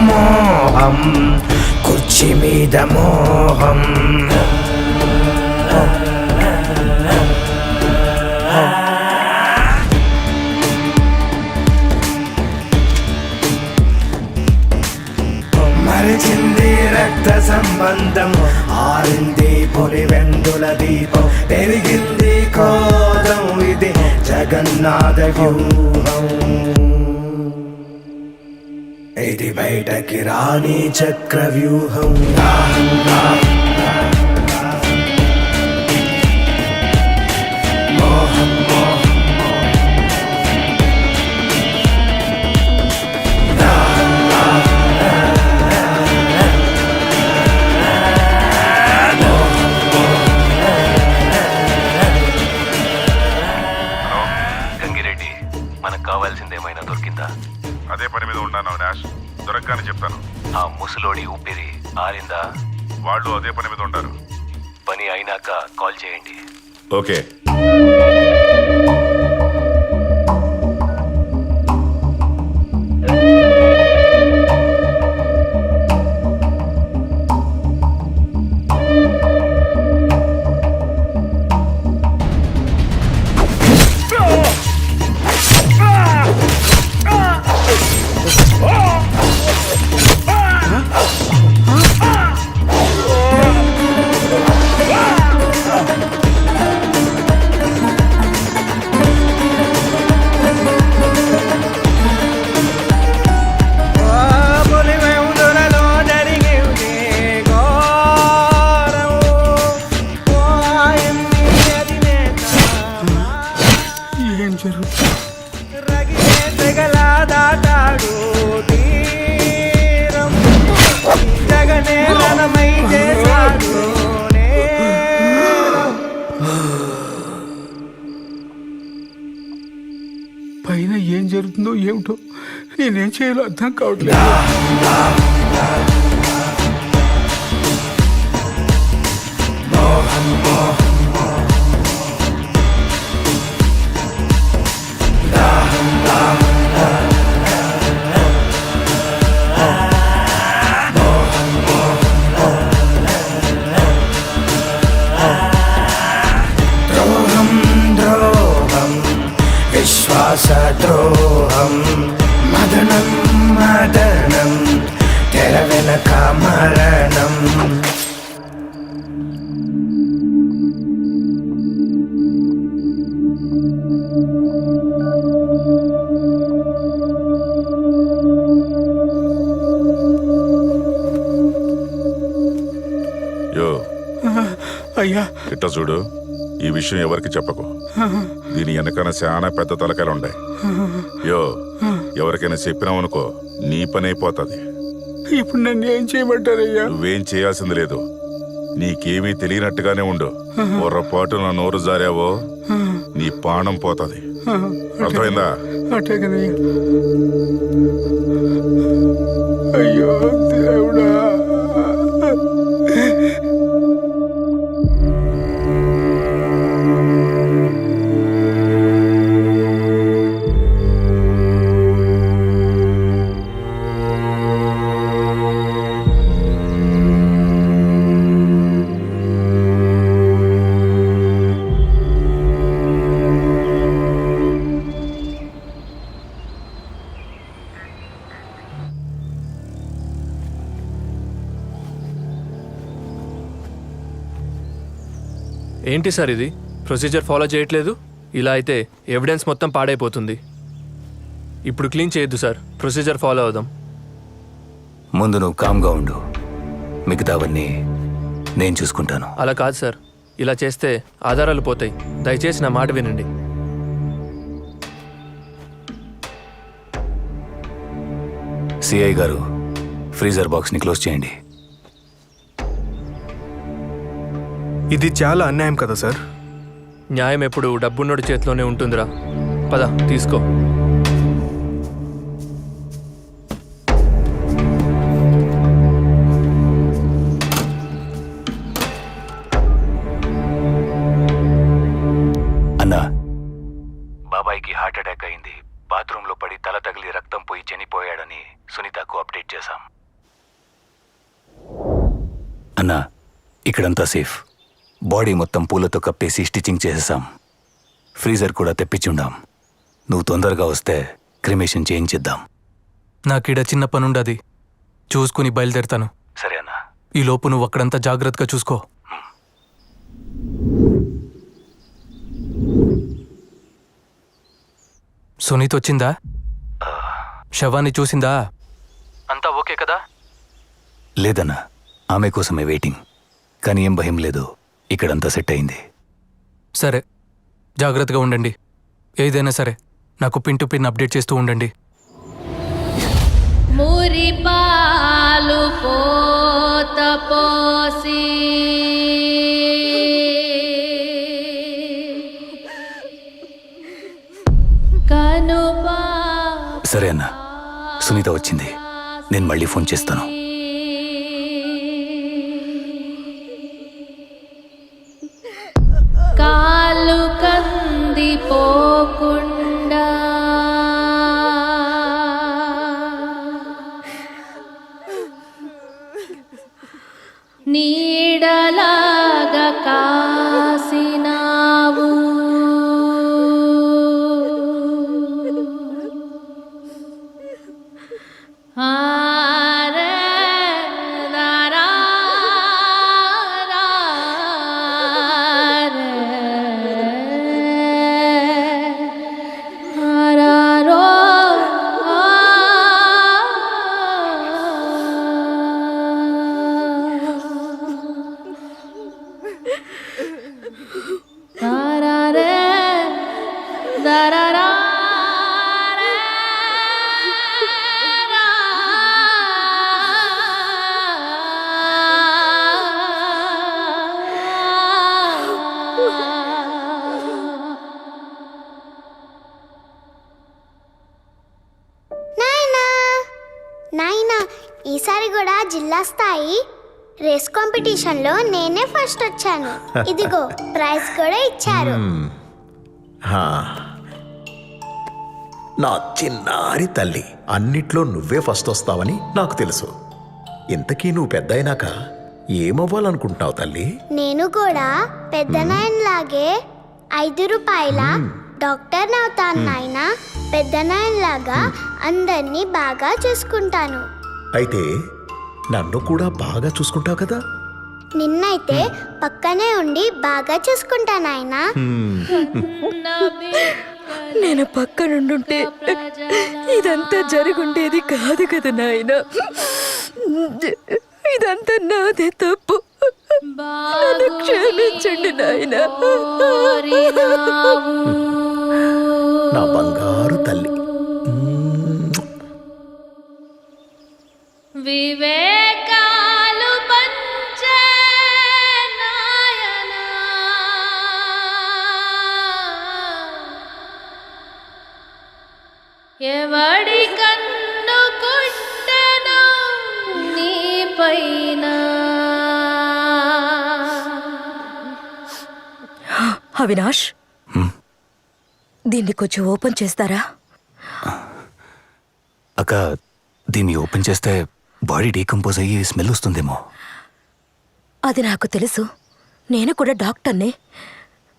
మోహం కుర్చీ మీద మోహం, మరిచింది రక్త సంబంధం, ఆరింది పొలివెందుల దీపం, పెరిగింది కోదం, ఇది జగన్నాథ వ్యూహం, ఇది బయటకి రాని చక్ర వ్యూహం. మోహం మోహం గంగిరెడ్డి, మనకు కావాల్సిందేమైనా దొరికిందా? అదే పని మీద ఉన్నాను అవినాష్. దొరకగానే చెప్తాను. ఆ ముసలోడి ఊపిరి ఆరిందా? వాళ్ళు అదే పని మీద ఉంటారు. పని అయినాక కాల్ చేయండి. ఓకే. తీరం జగనే రణమై చేశాడు నేరం. పైన ఏం జరుగుతుందో ఏమిటో నేనేం చేయాలో అర్థం కావట్లేదు. ద్రోహం ద్రోహం విశ్వాసద్రోహం మదనం మదనం తెర వెనక మరణం. యో అయ్యా ఇట్ట చూడు, ఈ విషయం ఎవరికి చెప్పకు. దీని వెనకన చాలా పెద్ద తలకాయలు ఉన్నాయి. యో ఎవరికైనా చెప్పినావనుకో నీ పని అయిపోతుంది. ఇప్పుడు నన్ను ఏం చేయమంటారయ్యా? నువ్వేం చేయాల్సింది లేదు. నీకేమీ తెలియనట్టుగానే ఉండు. పొరపాటు నా నోరు జారావో నీ ప్రాణం పోతుంది. అర్థమైందా? అటే కదయ్యా. అయ్యో దేవుడా. ఏంటి సార్ ఇది? ప్రొసీజర్ ఫాలో చేయట్లేదు. ఇలా అయితే ఎవిడెన్స్ మొత్తం పాడైపోతుంది. ఇప్పుడు క్లీన్ చేయొద్దు సార్, ప్రొసీజర్ ఫాలో అవుదాం. ముందు నువ్వు కామ్గా ఉండు, మిగతావన్నీ నేను చూసుకుంటాను. అలా కాదు సార్, ఇలా చేస్తే ఆధారాలు పోతాయి. దయచేసి నా మాట వినండి. సిఐ గారు, ఫ్రీజర్ బాక్స్ని క్లోజ్ చేయండి. ఇది చాలా అన్యాయం కదా సార్. న్యాయం ఎప్పుడు డబ్బున్నోడి చేతిలోనే ఉంటుందిరా. పద తీసుకో. అన్నా, బాబాయ్కి హార్ట్ అటాక్ అయింది. బాత్రూంలో పడి తల తగిలి రక్తం పోయి చనిపోయాడని సునీతకు అప్డేట్ చేశాం. అన్నా, ఇక్కడంతా సేఫ్. బాడీ మొత్తం పూలతో కప్పేసి స్టిచ్చింగ్ చేసేసాం. ఫ్రీజర్ కూడా తెప్పించుండాం. నువ్వు తొందరగా వస్తే క్రిమేషన్ చేయించిద్దాం. నాకీడ చిన్న పనుండది, చూసుకుని బయలుదేరుతాను. సరే అన్నా. ఈ లోపు నువ్వు అక్కడంతా జాగ్రత్తగా చూసుకో. సునీత్ వచ్చిందా? శవాన్ని చూసిందా? అంతా ఓకే కదా? లేదన్నా, ఆమె కోసమే వెయిటింగ్. కానీ ఏం భయం లేదు, ఇక్కడంతా సెట్ అయింది. సరే, జాగ్రత్తగా ఉండండి. ఏదైనా సరే నాకు పిన్ టు పిన్ అప్డేట్ చేస్తూ ఉండండి. మురిపాలు పోత పోసి కనుపా. సరే అన్నా, సునీత వచ్చింది. నేను మళ్ళీ ఫోన్ చేస్తాను. కాలు కందిపోకుండా నీడలాగా కాసినావు. నాయనా ఈసారి కూడా జిల్లా స్థాయి రేస్ కాంపిటీషన్లో నేనే ఫస్ట్ వచ్చాను. ఇదిగో ప్రైజ్ కూడా ఇచ్చారు. హా. నా చిన్నారి తల్లి, అన్నిట్లో నువ్వే ఫస్ట్ వస్తావని నాకు తెలుసు. ఇంతకీ నువ్వు పెద్ద అయినాక ఏమవ్వాలనుకుంటున్నావు తల్లి? నేను కూడా పెద్ద నాయనలాగే 5 రూపాయల డాక్టర్ అవుతాను నాయనా. పెద్ద నాయనలాగా అందరినీ బాగా చూసుకుంటాను. అయితే నన్ను కూడా బాగా చూసుకుంటావు కదా? నిన్నైతే పక్కనే ఉండి బాగా చూసుకుంటా నాయనా. నేను పక్కనుండుంటే ఇదంతా జరుగుండేది కాదు కదా నాయన. ఇదంతా నాదే తప్పు. నన్ను క్షమించండి నాయన. నా బంగారు తల్లి. వివేకాలు పంచే నాయనా, ఎవడి కన్ను కుట్టెను నీ పైన. అవినాష్, దీన్ని కొంచెం ఓపెన్ చేస్తారా? అక్క, దీన్ని ఓపెన్ చేస్తే బాడీ డీకంపోజ్ అయ్యి స్మెల్ వస్తుందేమో. అది నాకు తెలుసు. నేను కూడా డాక్టర్ని.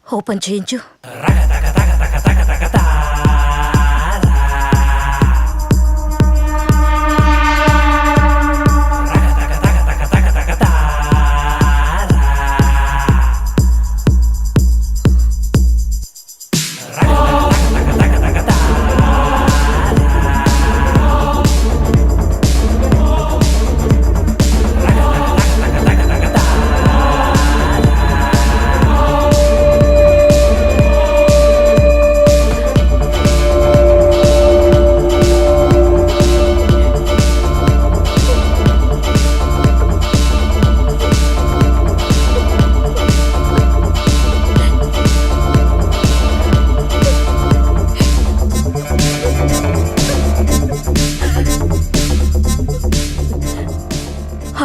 ఓపెన్ చేయించు.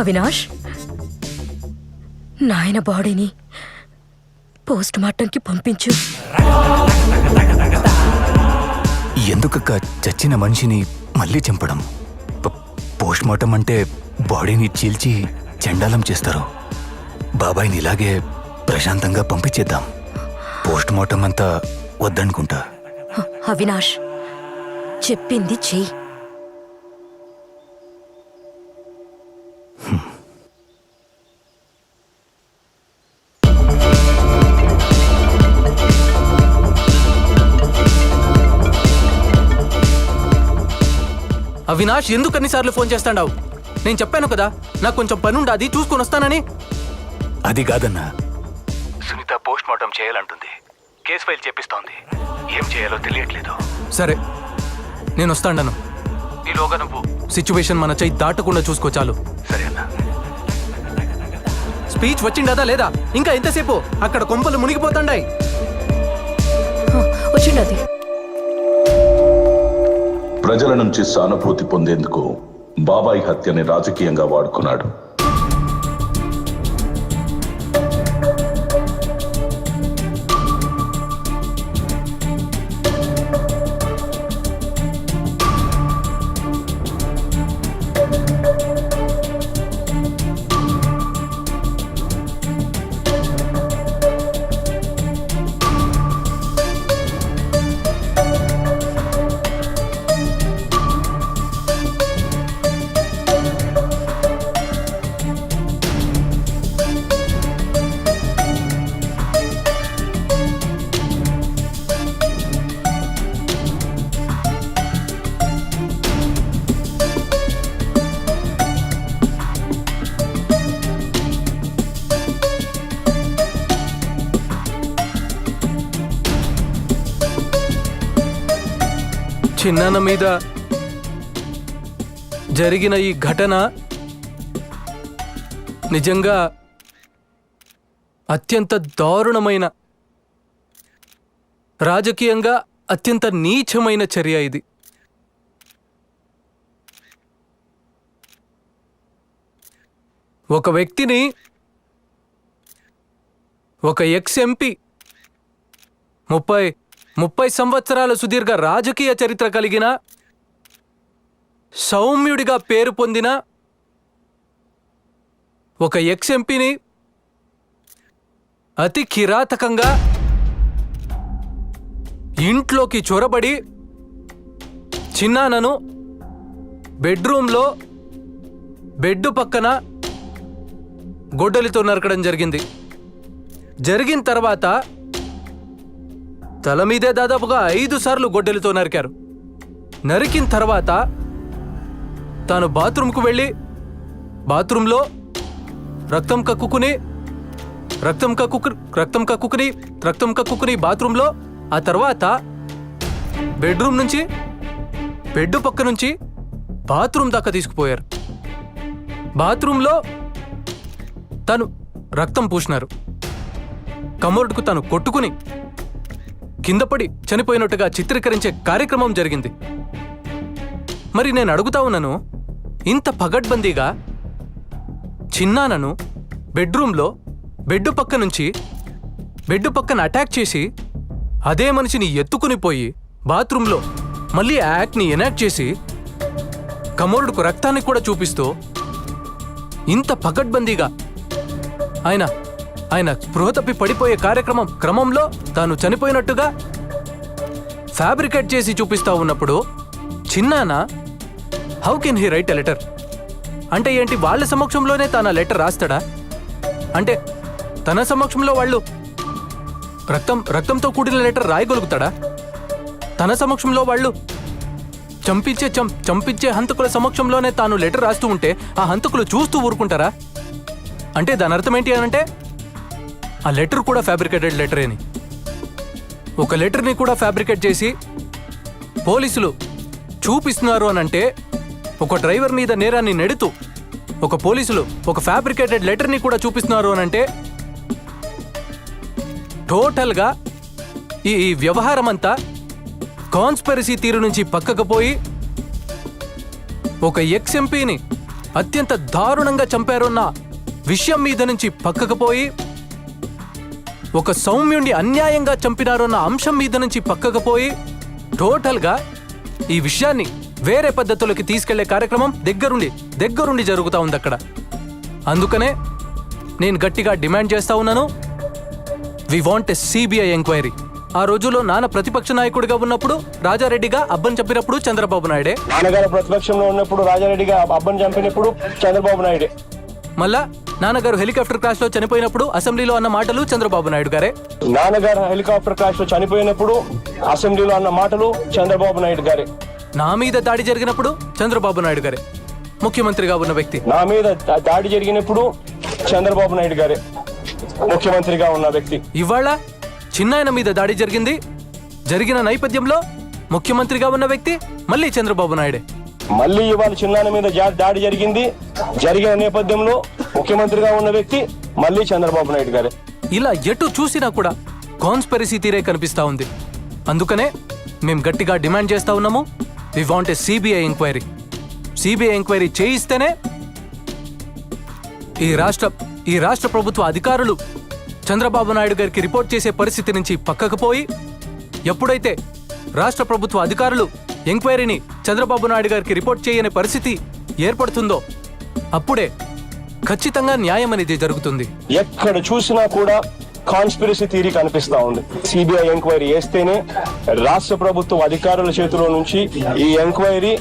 అవినాష్, నాయన బాడీని పోస్ట్ మార్టంకి పంపించు. ఎందుకక్క చచ్చిన మనిషిని మళ్ళీ చంపడం? పోస్ట్ మార్టం అంటే బాడీని చీల్చి చండాలం చేస్తారు. బాబాయ్ని ఇలాగే ప్రశాంతంగా పంపించేద్దాం. పోస్ట్ మార్టం అంతా వద్దనుకుంటా. అవినాష్, చెప్పింది చెయ్యి. అవినాష్, ఎందుకు అన్నిసార్లు ఫోన్ చేస్తాడావు? నేను చెప్పాను కదా, నాకు కొంచెం పని ఉండాది, చూసుకొని వస్తానని. అది కాదన్నా, సునీత పోస్ట్ మార్టం చేయాలంటుంది. కేసు ఫైల్ చేపిస్తోంది. ఏం చేయాలో తెలియట్లేదు. సరే, నేను వస్తాను. ఈలోగా నువ్వు సిచ్యువేషన్ మన చెయ్యి దాటకుండా చూసుకో చాలు. సరే అన్నా. స్పీచ్ వచ్చిండదా లేదా? ఇంకా ఎంతసేపు? అక్కడ కొంపలు మునిగిపోతాండాయి. వచ్చిండది. ప్రజల నుంచి సానుభూతి పొందేందుకు బాబాయ్ హత్యని రాజకీయంగా వాడుకున్నాడు. చిన్నాన్న మీద జరిగిన ఈ ఘటన నిజంగా అత్యంత దారుణమైన, రాజకీయంగా అత్యంత నీచమైన చర్య ఇది. ఒక వ్యక్తిని, ఒక ఎక్స్ ఎంపీ 30 సంవత్సరాల సుదీర్ఘ రాజకీయ చరిత్ర కలిగిన, సౌమ్యుడిగా పేరు పొందిన ఒక ఎక్స్ ఎంపీని అతి కిరాతకంగా ఇంట్లోకి చొరబడి చిన్నానను బెడ్రూమ్లో బెడ్ పక్కన గొడ్డలితో నరకడం జరిగింది. జరిగిన తర్వాత తల మీదే దాదాపుగా 5 సార్లు గొడ్డలితో నరికారు. నరికిన తర్వాత తాను బాత్రూంకు వెళ్ళి బాత్రూంలో రక్తం కక్కుకుని బాత్రూంలో, ఆ తర్వాత బెడ్రూమ్ నుంచి బెడ్ పక్క నుంచి బాత్రూమ్ దాకా తీసుకుపోయారు. బాత్రూంలో తను రక్తం పూసినారు. కమోడ్కు తను కొట్టుకుని కిందపడి చనిపోయినట్టుగా చిత్రీకరించే కార్యక్రమం జరిగింది. మరి నేను అడుగుతా ఉన్నాను, ఇంత పగడ్బందీగా చిన్నానను బెడ్రూమ్లో బెడ్ పక్కన అటాక్ చేసి అదే మనిషిని ఎత్తుకుని పోయి బాత్రూంలో మళ్ళీ యాక్ట్ని ఎనాక్ట్ చేసి కమోరుడుకు రక్తాన్ని కూడా చూపిస్తూ ఇంత పగడ్బందీగా ఆయన స్పృహ తప్పి పడిపోయే క్రమంలో తాను చనిపోయినట్టుగా ఫ్యాబ్రికేట్ చేసి చూపిస్తా ఉన్నప్పుడు చిన్నాన how can he write a letter? అంటే ఏంటి, వాళ్ళ సమక్షంలోనే తాను లెటర్ రాస్తాడా? అంటే తన సమక్షంలో వాళ్ళు రక్తంతో కూడిన లెటర్ రాయగలుగుతాడా? తన సమక్షంలో వాళ్ళు చంపించే హంతకుల సమక్షంలోనే తాను లెటర్ రాస్తూ ఉంటే ఆ హంతకులు చూస్తూ ఊరుకుంటారా? అంటే దాని అర్థం ఏంటి అనంటే ఆ లెటర్ కూడా ఫ్యాబ్రికేటెడ్ లెటరే అని. ఒక లెటర్ని కూడా ఫ్యాబ్రికేట్ చేసి పోలీసులు చూపిస్తున్నారు అనంటే, ఒక డ్రైవర్ మీద నేరాన్ని నెడుతూ పోలీసులు ఒక ఫ్యాబ్రికేటెడ్ లెటర్ని కూడా చూపిస్తున్నారు అనంటే టోటల్గా ఈ వ్యవహారం అంతా కాన్స్పిరసీ తీరు నుంచి పక్కకు పోయి ఒక ఎక్స్ ఎంపీని అత్యంత దారుణంగా చంపారన్న విషయం మీద నుంచి పక్కకు పోయి ఒక సౌమ్యుణ్ణి అన్యాయంగా చంపినారన్న అంశం మీద నుంచి పక్కకు పోయి టోటల్గా ఈ విషయాన్ని వేరే పద్ధతులకి తీసుకెళ్లే కార్యక్రమం దగ్గరుండి జరుగుతూ ఉంది అక్కడ. అందుకనే నేను గట్టిగా డిమాండ్ చేస్తా ఉన్నాను, we want a CBI enquiry. ఆ రోజుల్లో నాన్న ప్రతిపక్ష నాయకుడిగా ఉన్నప్పుడు రాజారెడ్డిగా అబ్బన్ చంపినప్పుడు చంద్రబాబు నాయుడే, నాన్నగారు ప్రతిపక్షంలో ఉన్నప్పుడు రాజారెడ్డిగా అబ్బన్ చంపినప్పుడు చంద్రబాబు నాయుడే, మళ్ళా నాన్నగారు హెలికాప్టర్ క్రాష్ లో చనిపోయినప్పుడు అసెంబ్లీలో అన్న మాటలు చంద్రబాబు నాయుడు గారే, నాన్నగారు హెలికాప్టర్ క్రాష్ లో చనిపోయినప్పుడు అసెంబ్లీలో అన్న మాటలు చంద్రబాబు నాయుడు గారే, నా మీద దాడి జరిగినప్పుడు చంద్రబాబు నాయుడు గారే ముఖ్యమంత్రిగా ఉన్న వ్యక్తి, నా మీద దాడి జరిగినప్పుడు చంద్రబాబు నాయుడు గారే ముఖ్యమంత్రిగా ఉన్న వ్యక్తి. ఇవాళ చిన్నాయన మీద దాడి జరిగిన నేపథ్యంలో ముఖ్యమంత్రిగా ఉన్న వ్యక్తి మళ్ళీ చంద్రబాబు నాయుడే. మళ్ళీ ఇవాళ చిన్నాయన మీద దాడి జరిగిన నేపథ్యంలో ముఖ్యమంత్రిగా ఉన్న వ్యక్తి మళ్ళీ చంద్రబాబు నాయుడు గారే. ఇలా ఎటు చూసినా కూడా కాన్స్పిరసీ తీరే కనిపిస్తా ఉంది. అందుకనే మేము గట్టిగా డిమాండ్ చేస్తా ఉన్నాము, we want a CBI enquiry. CBI enquiry చేయిస్తేనే ఈ రాష్ట్ర ప్రభుత్వ అధికారులు చంద్రబాబు నాయుడు గారికి రిపోర్ట్ చేసే పరిస్థితి నుంచి పక్కకు పోయి, ఎప్పుడైతే రాష్ట్ర ప్రభుత్వ అధికారులు ఎంక్వైరీని చంద్రబాబు నాయుడు గారికి రిపోర్ట్ చేయని పరిస్థితి ఏర్పడుతుందో అప్పుడే ఖచ్చితంగా న్యాయం అనేది జరుగుతుంది. ఎక్కడ చూసినా కూడా కాన్స్పిరసీ థియరీ కనిపిస్తా ఉంది. సిబిఐ ఎంక్వైరీ చేస్తేనే రాష్ట్ర ప్రభుత్వ అధికారుల చేతిలో నుంచి ఈ ఎంక్వైరీ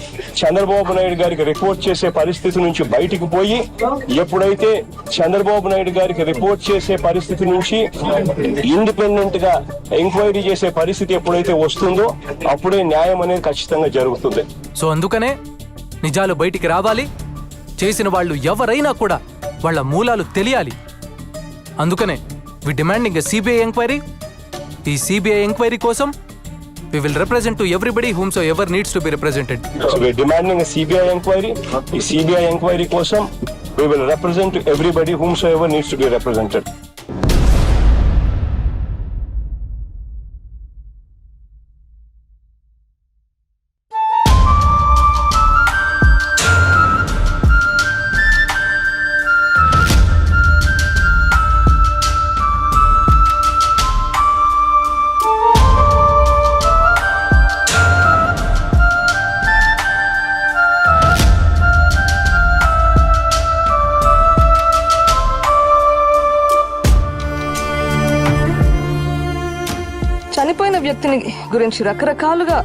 చంద్రబాబు నాయుడు గారికి రిపోర్ట్ చేసే పరిస్థితి నుంచి బయటికి పోయి, ఎప్పుడైతే చంద్రబాబు నాయుడు గారికి రిపోర్ట్ చేసే పరిస్థితి నుంచి ఇండిపెండెంట్ గా ఎంక్వైరీ చేసే పరిస్థితి ఎప్పుడైతే వస్తుందో అప్పుడే న్యాయం అనేది ఖచ్చితంగా జరుగుతుంది. సో అందుకనే నిజాలు బయటికి రావాలి, చేసిన వాళ్ళు ఎవరైనా కూడా వాళ్ళ మూలాలు తెలియాలి. అందుకనే we demanding a CBI inquiry. ఈ CBI inquiry కోసం we will represent to everybody whomsoever needs to be represented. So we are demanding a CBI inquiry. ఈ CBI inquiry కోసం we will represent to everybody whomsoever needs to be represented. వ్యక్తిని గురించి రకరకాలుగా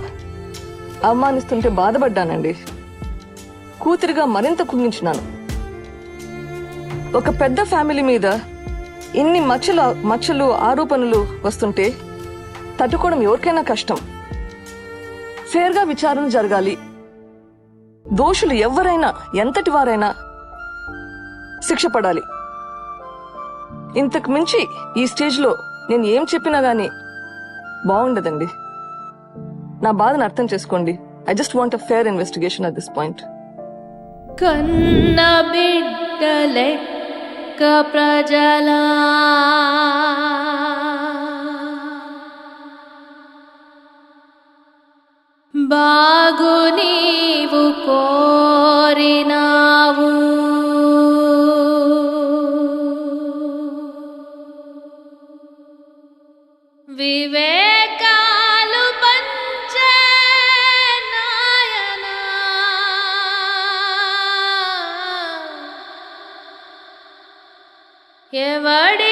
అవమానిస్తుంటే బాధపడ్డానండి. కూతురిగా మరింత కుంగించినాను. ఒక పెద్ద family మీద ఇన్ని మచ్చలు ఆరోపణలు వస్తుంటే తట్టుకోవడం ఎవరికైనా కష్టం. ఫేర్గా విచారణ జరగాలి. దోషులు ఎవరైనా ఎంతటి వారైనా శిక్ష పడాలి. ఇంతకు మించి ఈ స్టేజ్లో నేను ఏం చెప్పినా గానీ బాగుండదండి. నా బాధను అర్థం చేసుకోండి. I just want a fair investigation at this point. కన్న బిడ్డలెక్క ప్రజలా బాగు నీవు కోరినావు, వివేకాలు పంచే నాయనా, ఎవడి